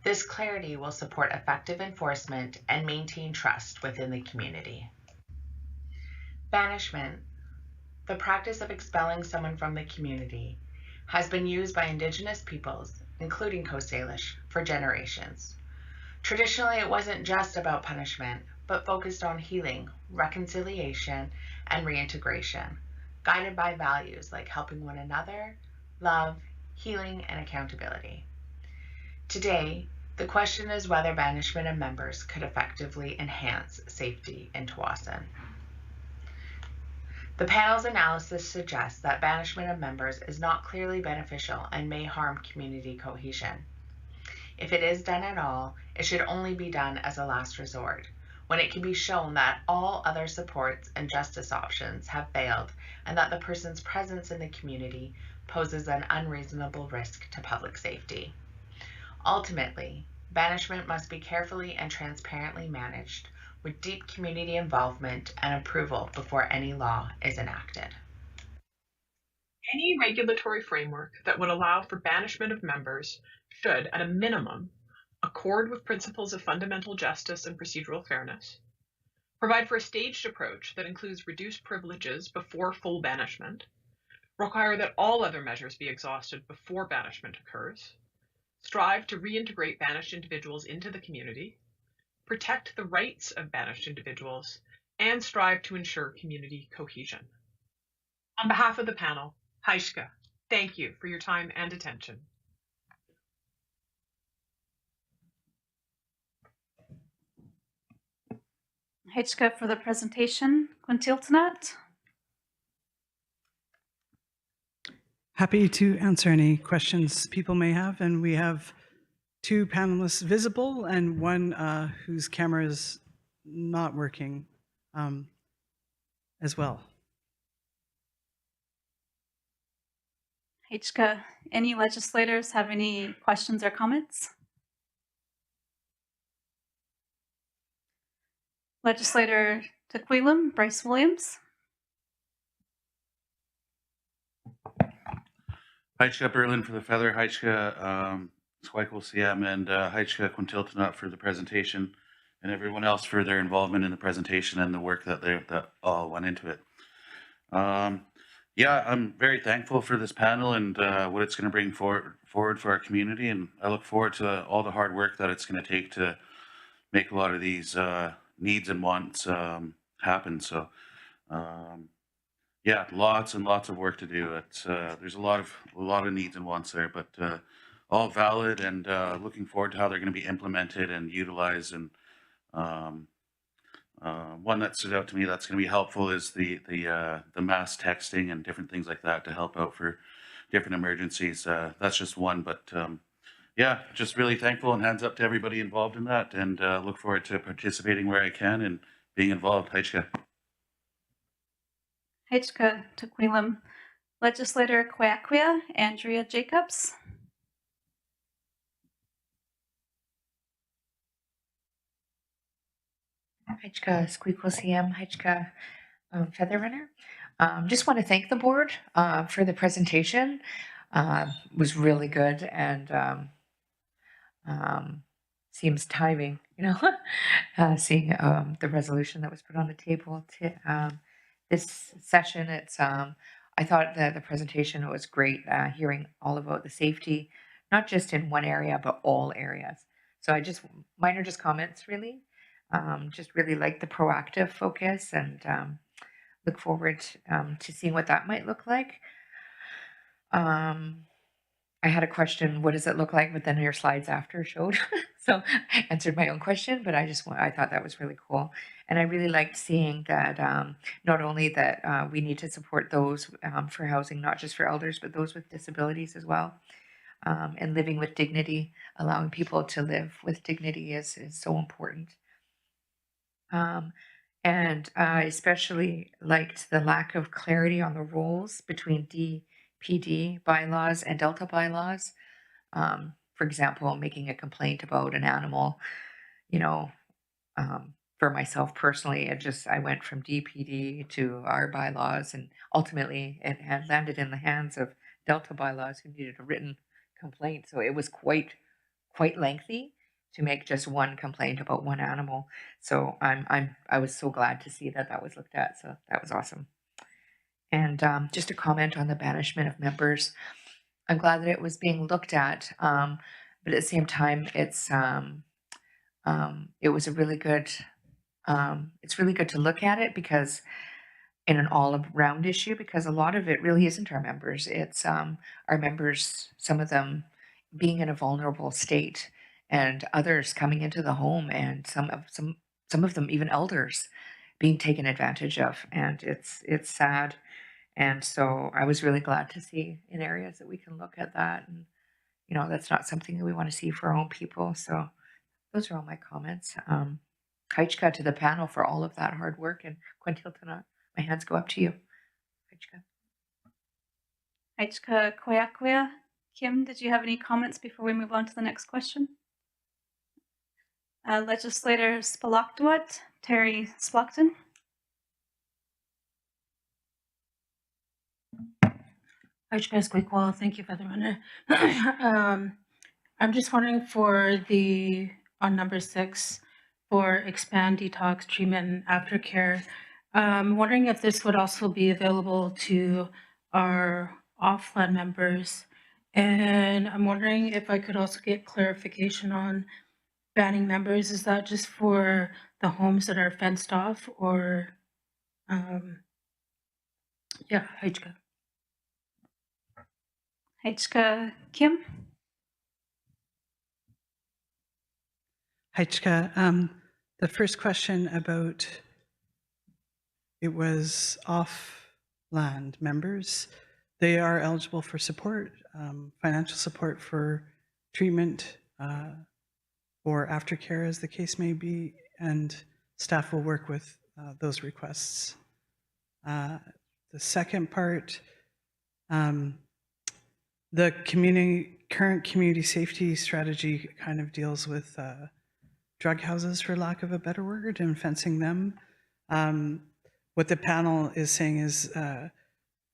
This clarity will support effective enforcement and maintain trust within the community. Banishment, the practice of expelling someone from the community, has been used by Indigenous peoples, including Coast Salish, for generations. Traditionally, it wasn't just about punishment, but focused on healing, reconciliation, and reintegration, guided by values like helping one another, love, healing, and accountability. Today, the question is whether banishment of members could effectively enhance safety in Tsawwassen. The panel's analysis suggests that banishment of members is not clearly beneficial and may harm community cohesion. If it is done at all, it should only be done as a last resort, when it can be shown that all other supports and justice options have failed and that the person's presence in the community poses an unreasonable risk to public safety. Ultimately, banishment must be carefully and transparently managed with deep community involvement and approval before any law is enacted. Any regulatory framework that would allow for banishment of members should, at a minimum, accord with principles of fundamental justice and procedural fairness, provide for a staged approach that includes reduced privileges before full banishment, require that all other measures be exhausted before banishment occurs, strive to reintegrate banished individuals into the community, protect the rights of banished individuals, and strive to ensure community cohesion. On behalf of the panel, Haishka, thank you for your time and attention. Hitchka for the presentation. Quintiltonat. Happy to answer any questions people may have, and we have 2 panelists visible and one whose camera is not working as well. Hka, any legislators have any questions or comments? Legislator Tequilum, Bryce Williams. Haichka Berlin for the Feather, Haichka Squikle CM, and Haichka Quintiltonut for the presentation, and everyone else for their involvement in the presentation and the work that all went into it. Yeah, I'm very thankful for this panel and what it's going to bring forward for our community, and I look forward to all the hard work that it's going to take to make a lot of these needs and wants happen. So yeah, lots and lots of work to do. It's there's a lot of needs and wants there, but all valid, and looking forward to how they're going to be implemented and utilized. And one that stood out to me that's going to be helpful is the mass texting and different things like that to help out for different emergencies. That's just one, but yeah, just really thankful and hands up to everybody involved in that, and look forward to participating where I can and being involved. Haichka. Hka Tequilum. Legislator Kwakwia, Andrea Jacobs. Haichka Squeakle CM, Haichka Feather Runner. Just want to thank the board for the presentation. It was really good, and seems timing, seeing the resolution that was put on the table to this session. It's I thought that the presentation was great, hearing all about the safety, not just in one area, but all areas. So I just, minor just comments really. Just really like the proactive focus, and look forward to seeing what that might look like. I had a question, what does it look like? But then your slides after showed, so I answered my own question, but I thought that was really cool. And I really liked seeing that not only that we need to support those for housing, not just for elders, but those with disabilities as well. And living with dignity, allowing people to live with dignity is so important. And I especially liked the lack of clarity on the roles between DPD bylaws and Delta bylaws. For example, making a complaint about an animal, for myself personally, I went from DPD to our bylaws, and ultimately it had landed in the hands of Delta bylaws who needed a written complaint. So it was quite lengthy to make just one complaint about one animal. So I was so glad to see that was looked at. So that was awesome. And just a comment on the banishment of members. I'm glad that it was being looked at, but at the same time, it was a really good. It's really good to look at it because in an all-around issue, because a lot of it really isn't our members. It's our members, some of them being in a vulnerable state, and others coming into the home, and some of them even elders being taken advantage of, and it's sad. And so I was really glad to see in areas that we can look at that, and that's not something that we want to see for our own people. So those are all my comments. Haichka to the panel for all of that hard work, and Quintiltonut, my hands go up to you. Haichka. Haichka Kwakwia. Kim, did you have any comments before we move on to the next question? Legislator Spalaktuat, Terry Splachton. Haichka Squeakle, thank you, Feather Runner. I'm just wondering on number 6, for expand detox treatment and aftercare. I'm wondering if this would also be available to our off-land members. And I'm wondering if I could also get clarification on banning members. Is that just for the homes that are fenced off, or yeah, Haichka. Haichka Kim. Haichka, the first question about it was off-land members. they are eligible for support, financial support for treatment or aftercare, as the case may be, and staff will work with those requests. The second part, the current community safety strategy kind of deals with drug houses, for lack of a better word, and fencing them. What the panel is saying is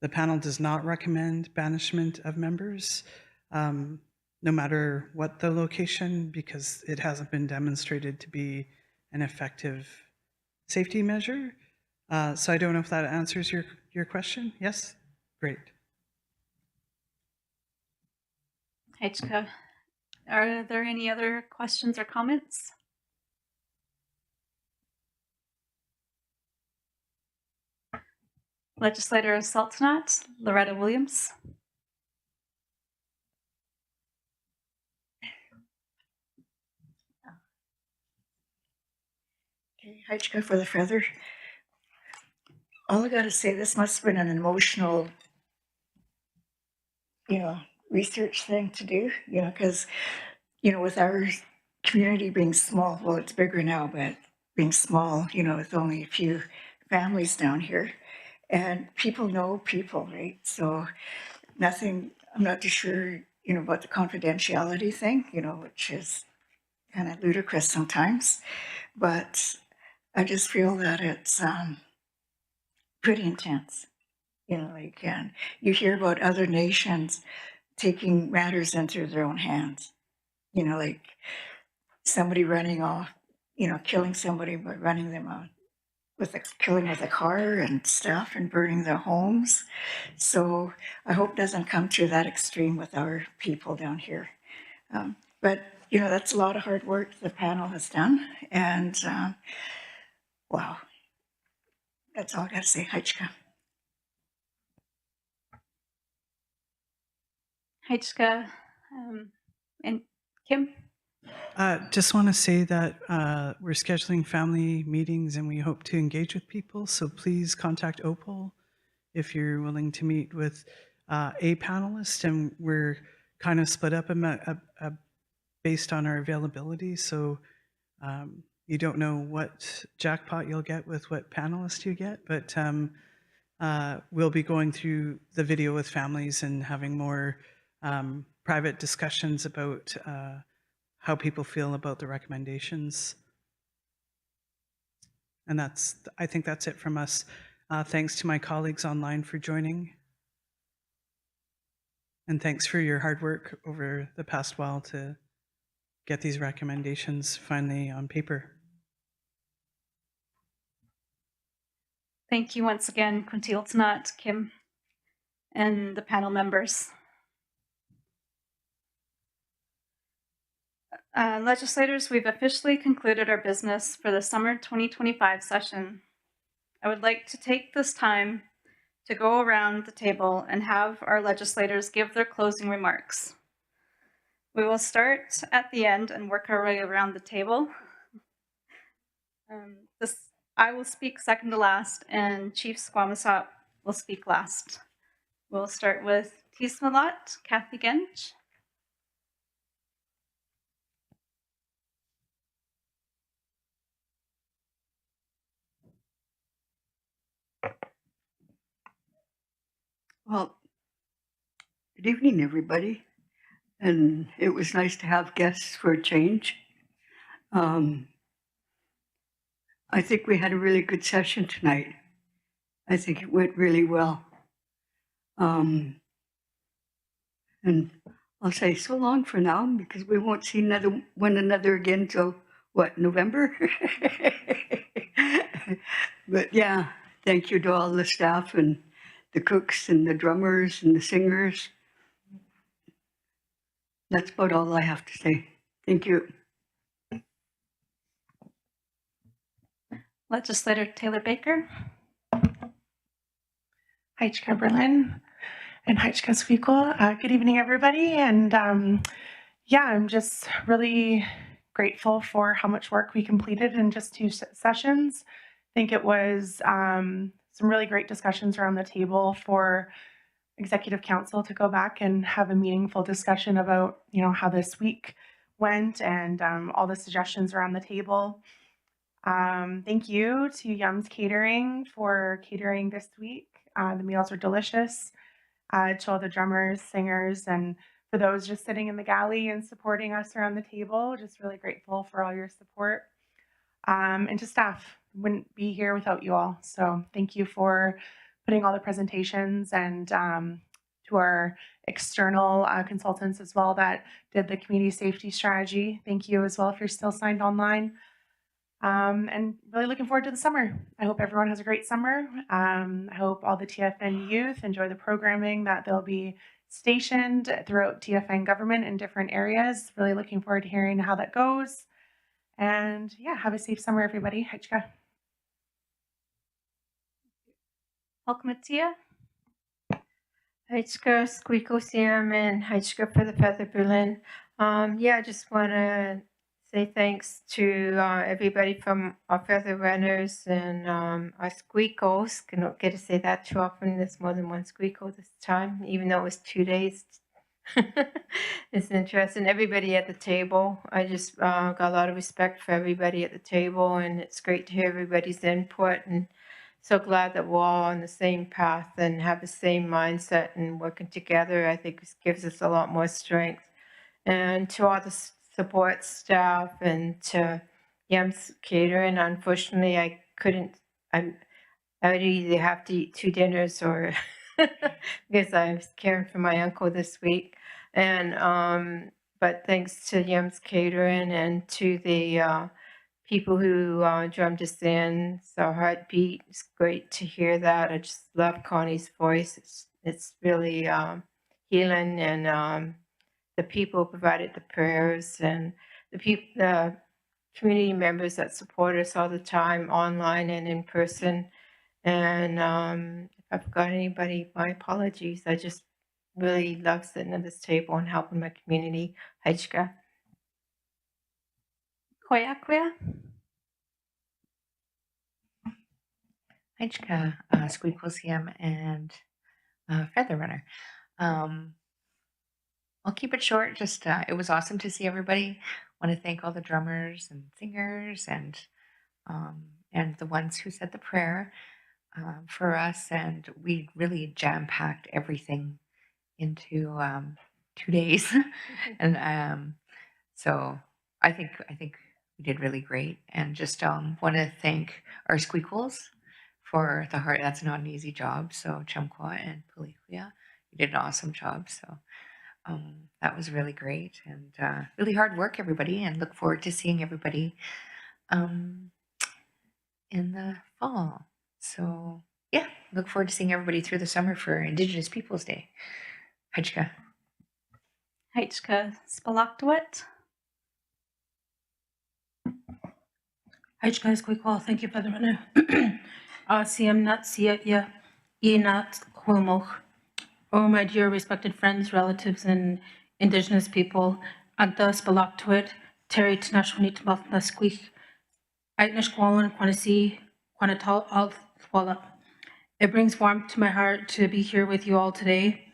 the panel does not recommend banishment of members, no matter what the location, because it hasn't been demonstrated to be an effective safety measure. So I don't know if that answers your question. Yes? Great. Heichka, are there any other questions or comments? Legislator of Sultanat, Loretta Williams. Okay, Heichka for the feather. All I gotta say, this must have been an emotional, research thing to do, because, with our community being small, well, it's bigger now, but being small, with only a few families down here, and people know people, right? So nothing, I'm not too sure, about the confidentiality thing, which is kind of ludicrous sometimes, but I just feel that it's pretty intense, and you hear about other nations taking matters into their own hands, like somebody running off, killing somebody by running them out killing with a car and stuff and burning their homes. So I hope it doesn't come to that extreme with our people down here. But, that's a lot of hard work the panel has done. And wow, that's all I got to say. Heichka. Heichka and Kim. Just want to say that we're scheduling family meetings and we hope to engage with people. So please contact OPAL if you're willing to meet with a panelist. And we're kind of split up based on our availability. So you don't know what jackpot you'll get with what panelist you get, but we'll be going through the video with families and having more private discussions about how people feel about the recommendations. And I think that's it from us. Thanks to my colleagues online for joining. And thanks for your hard work over the past while to get these recommendations finally on paper. Thank you once again, Quintiltonat, Kim, and the panel members. Legislators, we've officially concluded our business for the summer 2025 session. I would like to take this time to go around the table and have our legislators give their closing remarks. We will start at the end and work our way around the table. I will speak second to last, and Chief Squamish will speak last. We'll start with Tismalat, Kathy Gench. Well, good evening, everybody. And it was nice to have guests for a change. I think we had a really good session tonight. I think it went really well. And I'll say so long for now, because we won't see one another again till, what, November? But yeah, thank you to all the staff and the cooks and the drummers and the singers. That's about all I have to say. Thank you. Legislator Taylor Baker. Heichka Berlin and Heichka Squeakle. Good evening, everybody. And yeah, I'm just really grateful for how much work we completed in just 2 sessions. I think it was some really great discussions around the table for executive council to go back and have a meaningful discussion about, how this week went and all the suggestions are on the table. Thank you to Yums Catering for catering this week. The meals were delicious. To all the drummers, singers, and for those just sitting in the galley and supporting us around the table, just really grateful for all your support. And to staff, wouldn't be here without you all. So thank you for putting all the presentations, and to our external consultants as well that did the community safety strategy. Thank you as well if you're still signed online. And really looking forward to the summer. I hope everyone has a great summer. I hope all the TFN youth enjoy the programming that they'll be stationed throughout TFN government in different areas. Really looking forward to hearing how that goes. And yeah, have a safe summer, everybody. Hechka. Halkmatia. Heichka, Squeako Sam, and Heichka for the Feather Berlin. I just want to say thanks to everybody from our Feather Runners and our Squeakos. I don't get to say that too often. There's more than one Squeako this time, even though it was 2 days. It's interesting. Everybody at the table. I just got a lot of respect for everybody at the table, and it's great to hear everybody's input, and so glad that we're all on the same path and have the same mindset and working together. I think it gives us a lot more strength. And to all the support staff and to Yums Catering, unfortunately, I would either have to eat 2 dinners or because I was caring for my uncle this week. And but thanks to Yums Catering and to the people who drummed us in. So heartbeat, it's great to hear that. I just love Connie's voice. It's really healing, and the people who provided the prayers, and the community members that support us all the time, online and in person. And if I forgot anybody, my apologies. I just really love sitting at this table and helping my community. Heichka. Koyakwe. Heichka, Squeakosium, and Feather Runner. I'll keep it short. Just it was awesome to see everybody. Want to thank all the drummers and singers and the ones who said the prayer for us. And we really jam-packed everything into 2 days, and so I think we did really great. And just want to thank our Squeakles for the heart. That's not an easy job. So Chamkwa and Paliquia, you did an awesome job. So that was really great, and really hard work, everybody, and look forward to seeing everybody in the fall. So yeah, look forward to seeing everybody through the summer for Indigenous Peoples Day. Heichka. Heichka Spalaktwit. Heichka Squeakquel, thank you for the runner. CM Nut Sia Nut Quilmoch. Oh, my dear respected friends, relatives, and Indigenous people, Agda Spalaktwit, Terry Tinashwanit Malthna Squeak, Aitnashqualan Quanasi, Quanatal Alt Swalla. It brings warmth to my heart to be here with you all today.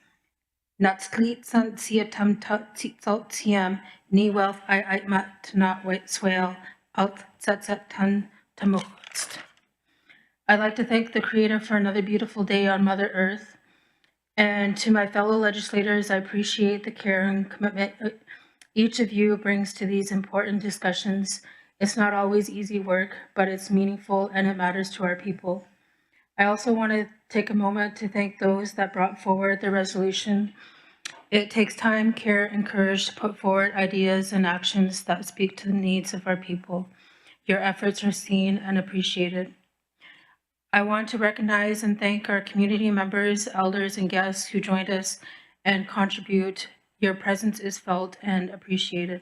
Natskleet Sant Sia Tam Salt Siam, Ni Wealth I Mat Not White Swale, Alt Zatzat Tan Tamucht. I'd like to thank the Creator for another beautiful day on Mother Earth. And to my fellow legislators, I appreciate the care and commitment each of you brings to these important discussions. It's not always easy work, but it's meaningful and it matters to our people. I also want to take a moment to thank those that brought forward the resolution. It takes time, care, and courage to put forward ideas and actions that speak to the needs of our people. Your efforts are seen and appreciated. I want to recognize and thank our community members, elders, and guests who joined us and contribute. Your presence is felt and appreciated.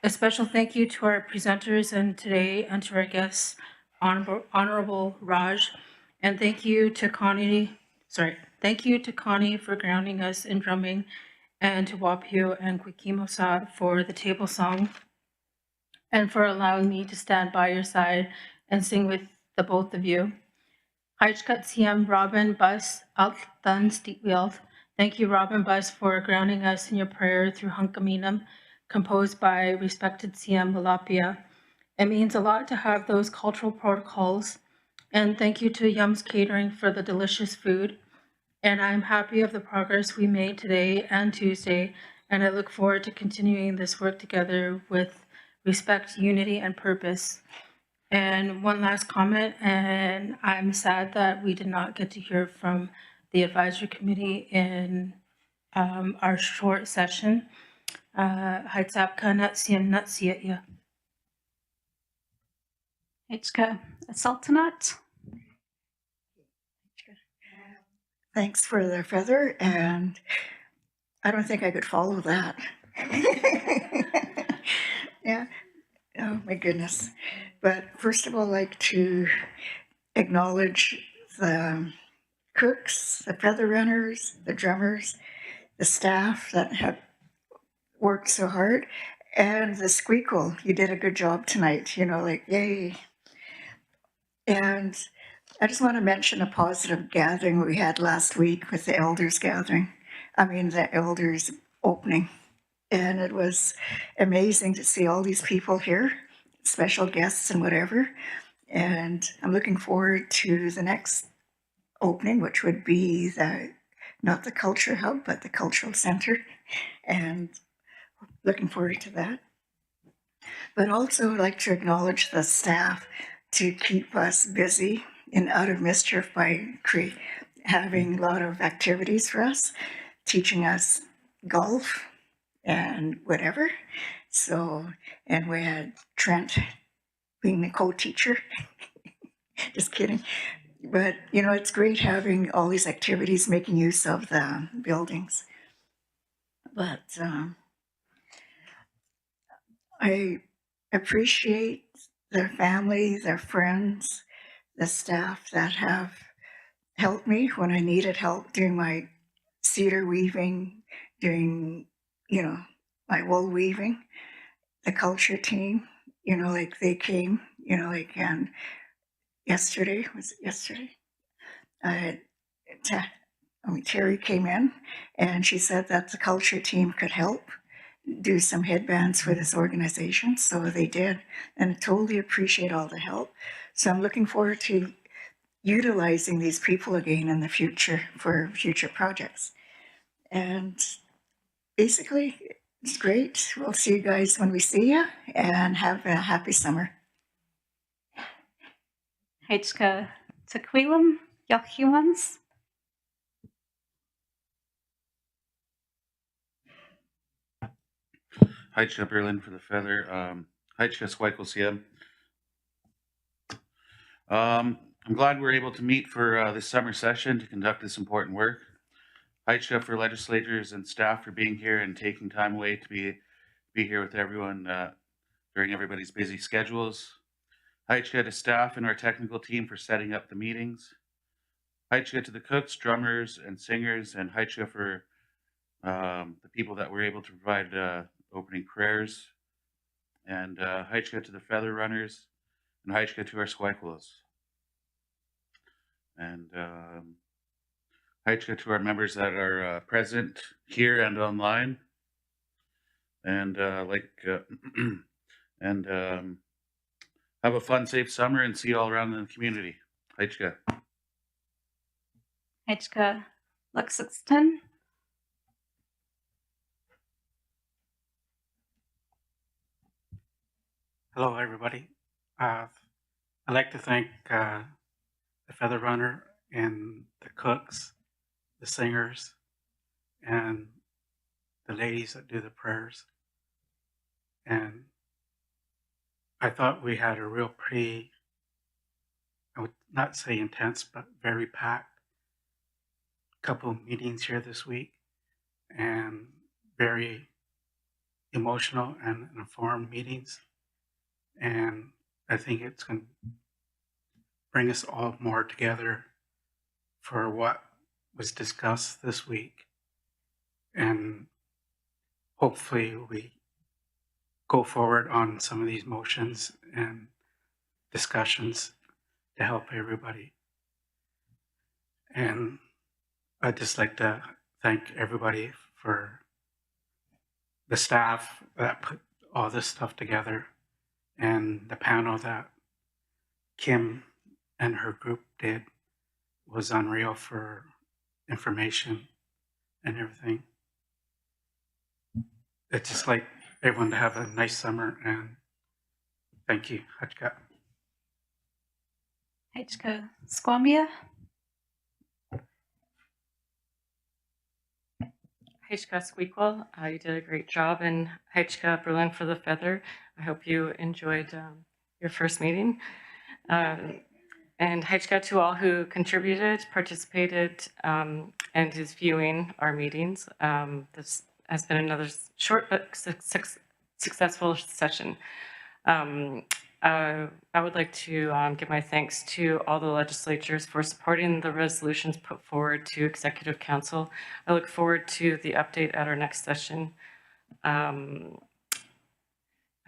A special thank you to our presenters and today and to our guests, Honorable Raj, and thank you to Connie for grounding us in drumming, and to Wapio and Kwikimosat for the table song, and for allowing me to stand by your side and sing with the both of you. Heichkat Siam Robin Bus Alt Dun Steepweld, Thank you, Robin Buss, for grounding us in your prayer through Hunkaminam, composed by respected CM Lalapia. It means a lot to have those cultural protocols. And thank you to Yums Catering for the delicious food. And I'm happy of the progress we made today and Tuesday, and I look forward to continuing this work together with respect, unity, and purpose. And one last comment, and I'm sad that we did not get to hear from the advisory committee in our short session. Haitsapka natsiam natsiya. Hechka Sultanat. Thanks for the feather, and I don't think I could follow that. Yeah, oh my goodness. But first of all, I'd like to acknowledge the cooks, the feather runners, the drummers, the staff that have worked so hard, and the squeakle. You did a good job tonight, you know, like, yay. And I just want to mention a positive gathering we had last week with the elders gathering. I mean, the elders opening. And it was amazing to see all these people here, special guests and whatever. And I'm looking forward to the next opening, which would be not the culture hub, but the cultural center. And looking forward to that. But also I'd like to acknowledge the staff to keep us busy and out of mischief by having a lot of activities for us, teaching us golf and whatever. So, and we had Trent being the co-teacher. Just kidding. But, you know, it's great having all these activities, making use of the buildings. But I appreciate their family, their friends, the staff that have helped me when I needed help doing my cedar weaving, doing, you know, my wool weaving. The culture team, you know, like they came, you know, like, and yesterday, was it yesterday? Terry came in and she said that the culture team could help do some headbands for this organization. So they did, and I totally appreciate all the help. So I'm looking forward to utilizing these people again in the future for future projects. And basically, it's great. We'll see you guys when we see you, and have a happy summer. Hechka Tequilum Yochumans. Hi, Chip Berlin for the feather. Hi, Chip Swikelsia. I'm glad we're able to meet for this summer session to conduct this important work. Hi, Chip for legislators and staff for being here and taking time away to be here with everyone during everybody's busy schedules. Hi, Chip to staff and our technical team for setting up the meetings. Hi, Chip to the cooks, drummers, and singers, and hi, Chip for the people that were able to provide opening prayers, and Heichka to the feather runners, and Heichka to our squikelos, and Heichka to our members that are present here and online, and have a fun, safe summer, and see you all around in the community. Heichka. Hechka Lexington. Hello, everybody. I'd like to thank the feather runner and the cooks, the singers, and the ladies that do the prayers. And I thought we had a real pretty, I would not say intense, but very packed couple of meetings here this week, and very emotional and informed meetings. And I think it's going to bring us all more together for what was discussed this week. And hopefully we go forward on some of these motions and discussions to help everybody. And I'd just like to thank everybody for the staff that put all this stuff together and the panel that Kim and her group did was unreal for information and everything. It's just like everyone to have a nice summer, and thank you, Hachka. Hachka Squamia. Hachka Squeakle, you did a great job, and Hachka Berlin for the Feather. I hope you enjoyed your first meeting. And Hachka to all who contributed, participated, and is viewing our meetings. This has been another short but successful session. I would like to give my thanks to all the legislatures for supporting the resolutions put forward to Executive Council. I look forward to the update at our next session. I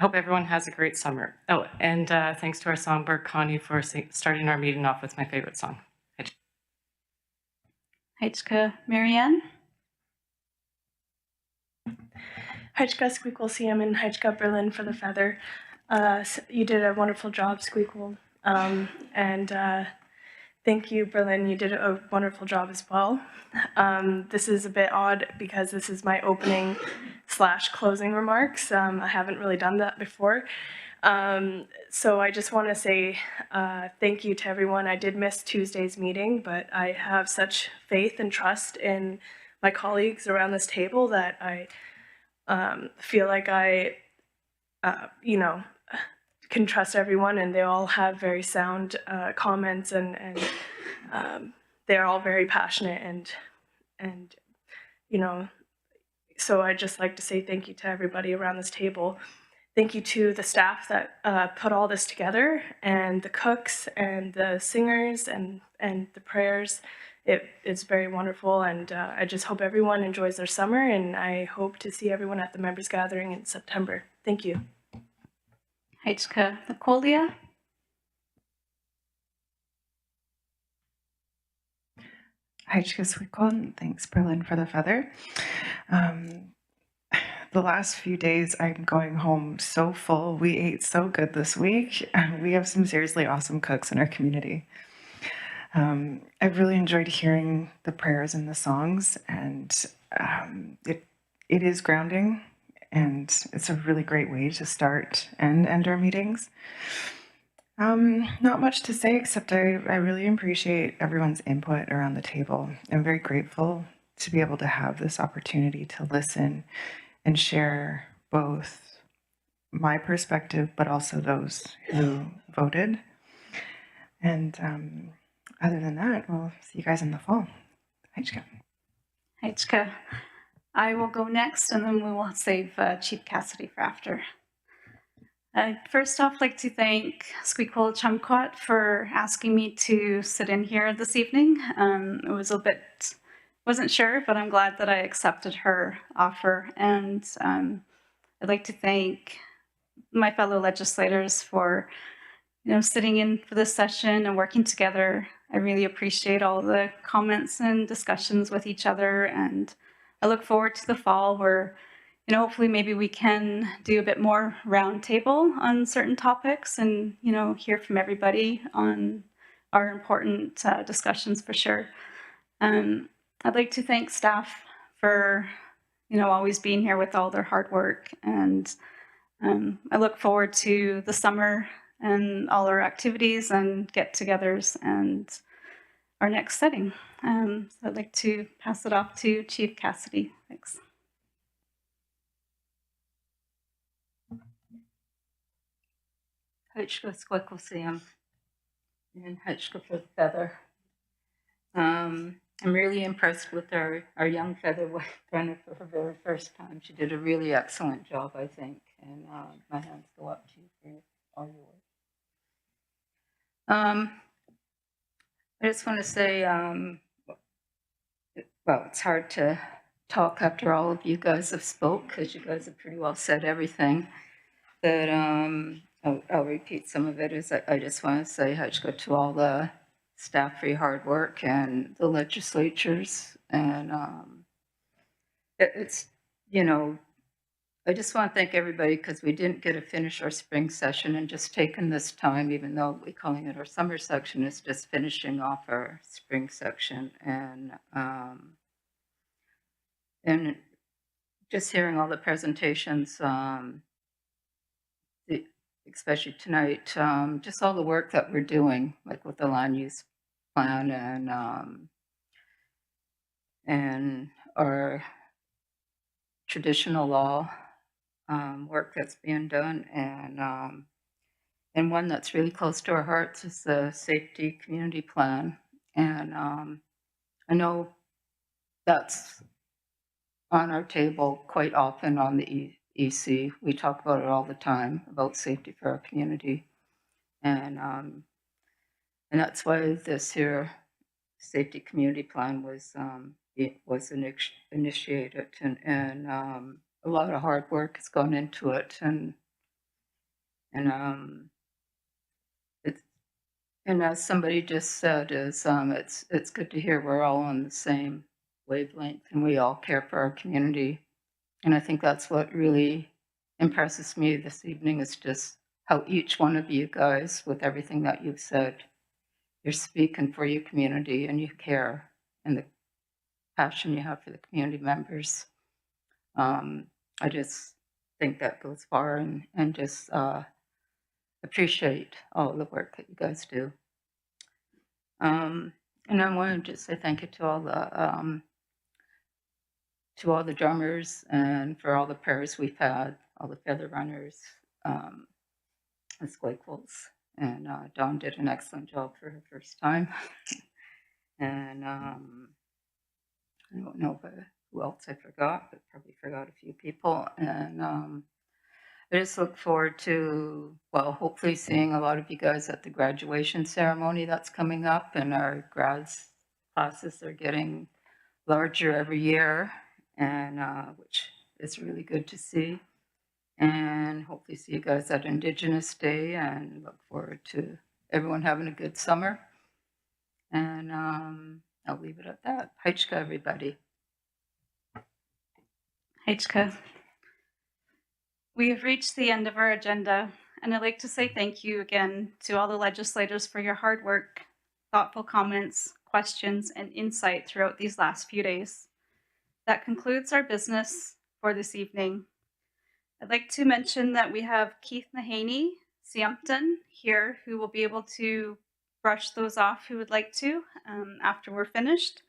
hope everyone has a great summer. Oh, and thanks to our songbird Connie for starting our meeting off with my favorite song. Hachka Marianne. Hachka Squeakle CM and Hachka Berlin for the Feather. You did a wonderful job, Squeakle. Thank you, Berlin. You did a wonderful job as well. This is a bit odd because this is my opening / closing remarks. I haven't really done that before. So I just want to say thank you to everyone. I did miss Tuesday's meeting, but I have such faith and trust in my colleagues around this table that I feel like I, can trust everyone, and they all have very sound comments, and they're all very passionate, and so I'd just like to say thank you to everybody around this table. Thank you to the staff that put all this together, and the cooks and the singers and the prayers. It's very wonderful, and I just hope everyone enjoys their summer, and I hope to see everyone at the members gathering in September. Thank you. Hachka Nicolia. Hachka Squeakle, thanks Berlin for the Feather. The last few days I'm going home so full. We ate so good this week. We have some seriously awesome cooks in our community. I've really enjoyed hearing the prayers and the songs, and it is grounding, and it's a really great way to start and end our meetings. Not much to say, except I really appreciate everyone's input around the table. I'm very grateful to be able to have this opportunity to listen and share both my perspective, but also those who voted. And other than that, we'll see you guys in the fall. Hachka. Hachka. I will go next, and then we will save Chief Cassidy for after. First off, I'd like to thank Squeakle Chumquat for asking me to sit in here this evening. It was a bit, wasn't sure, but I'm glad that I accepted her offer. And I'd like to thank my fellow legislators for, sitting in for this session and working together. I really appreciate all the comments and discussions with each other, and I look forward to the fall where, hopefully maybe we can do a bit more roundtable on certain topics and, hear from everybody on our important discussions for sure. I'd like to thank staff for, always being here with all their hard work, and I look forward to the summer and all our activities and get-togethers and our next setting. So I'd like to pass it off to Chief Cassidy. Thanks. Hachka Squeakle Sam and Hachka for the Feather. I'm really impressed with our young feather runner for her very first time. She did a really excellent job, I think, and my hands go up to you for all your work. I just want to say, well, it's hard to talk after all of you guys have spoke, because you guys have pretty well said everything. But I'll repeat some of it. I just want to say Hachka to all the staff for your hard work, and the legislatures, and it's, you know, I just want to thank everybody because we didn't get to finish our spring session and just taking this time, even though we're calling it our summer section, is just finishing off our spring section. And just hearing all the presentations, especially tonight, just all the work that we're doing, like with the land use plan and our traditional law work that's being done, and one that's really close to our hearts is the safety community plan. And I know that's on our table quite often on the EC. We talk about it all the time, about safety for our community. And that's why this here safety community plan was initiated, and a lot of hard work has gone into it, and as somebody just said, is it's good to hear we're all on the same wavelength and we all care for our community. And I think that's what really impresses me this evening, is just how each one of you guys, with everything that you've said, you're speaking for your community and you care, and the passion you have for the community members. I just think that goes far, and just appreciate all the work that you guys do. And I want to just say thank you to all the drummers, and for all the prayers we've had, all the feather runners, the squeakles, and Dawn did an excellent job for her first time. And I don't know who else I forgot, but probably forgot a few people. And I just look forward to, well, hopefully seeing a lot of you guys at the graduation ceremony that's coming up, and our grads classes are getting larger every year, and which is really good to see. And hopefully see you guys at Indigenous Day, and look forward to everyone having a good summer. And I'll leave it at that. Haichka, everybody. Haichka. We have reached the end of our agenda, and I'd like to say thank you again to all the legislators for your hard work, thoughtful comments, questions, and insight throughout these last few days. That concludes our business for this evening. I'd like to mention that we have Keith Nahaney, Siampton, here, who will be able to brush those off who would like to after we're finished.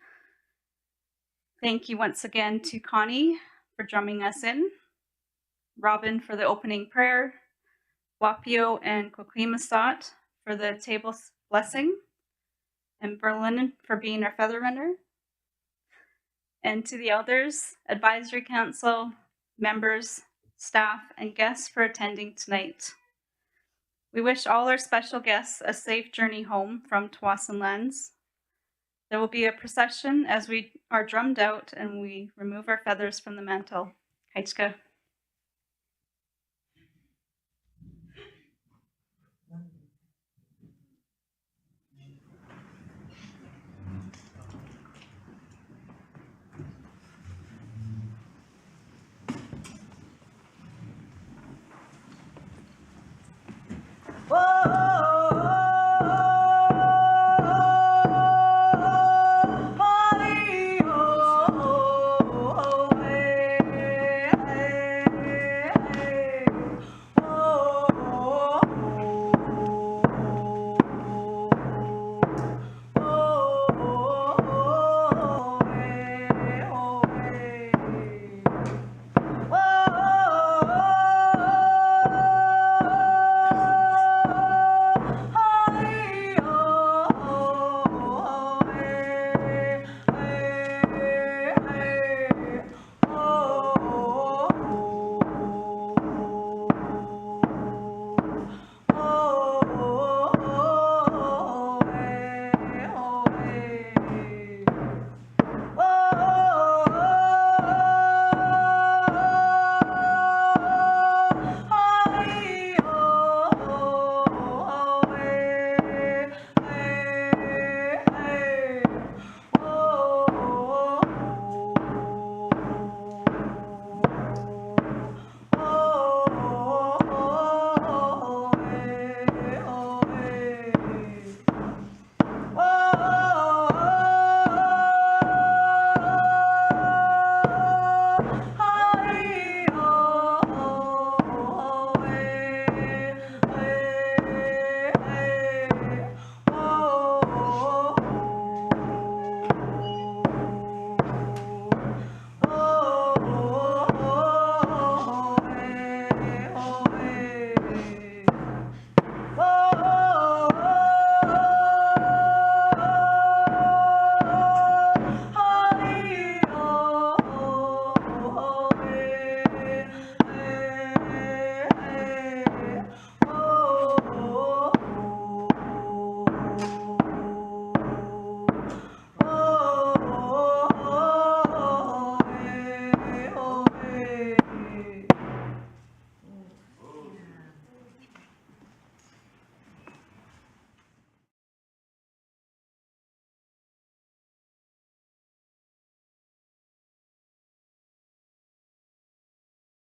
Thank you once again to Connie for drumming us in, Robin for the opening prayer, Wapio and Koklimasat for the table blessing, and Berlin for being our feather runner. And to the elders, advisory council, members, staff, and guests for attending tonight. We wish all our special guests a safe journey home from Tsawwassen Lands. There will be a procession as we are drummed out and we remove our feathers from the mantle. Haichka.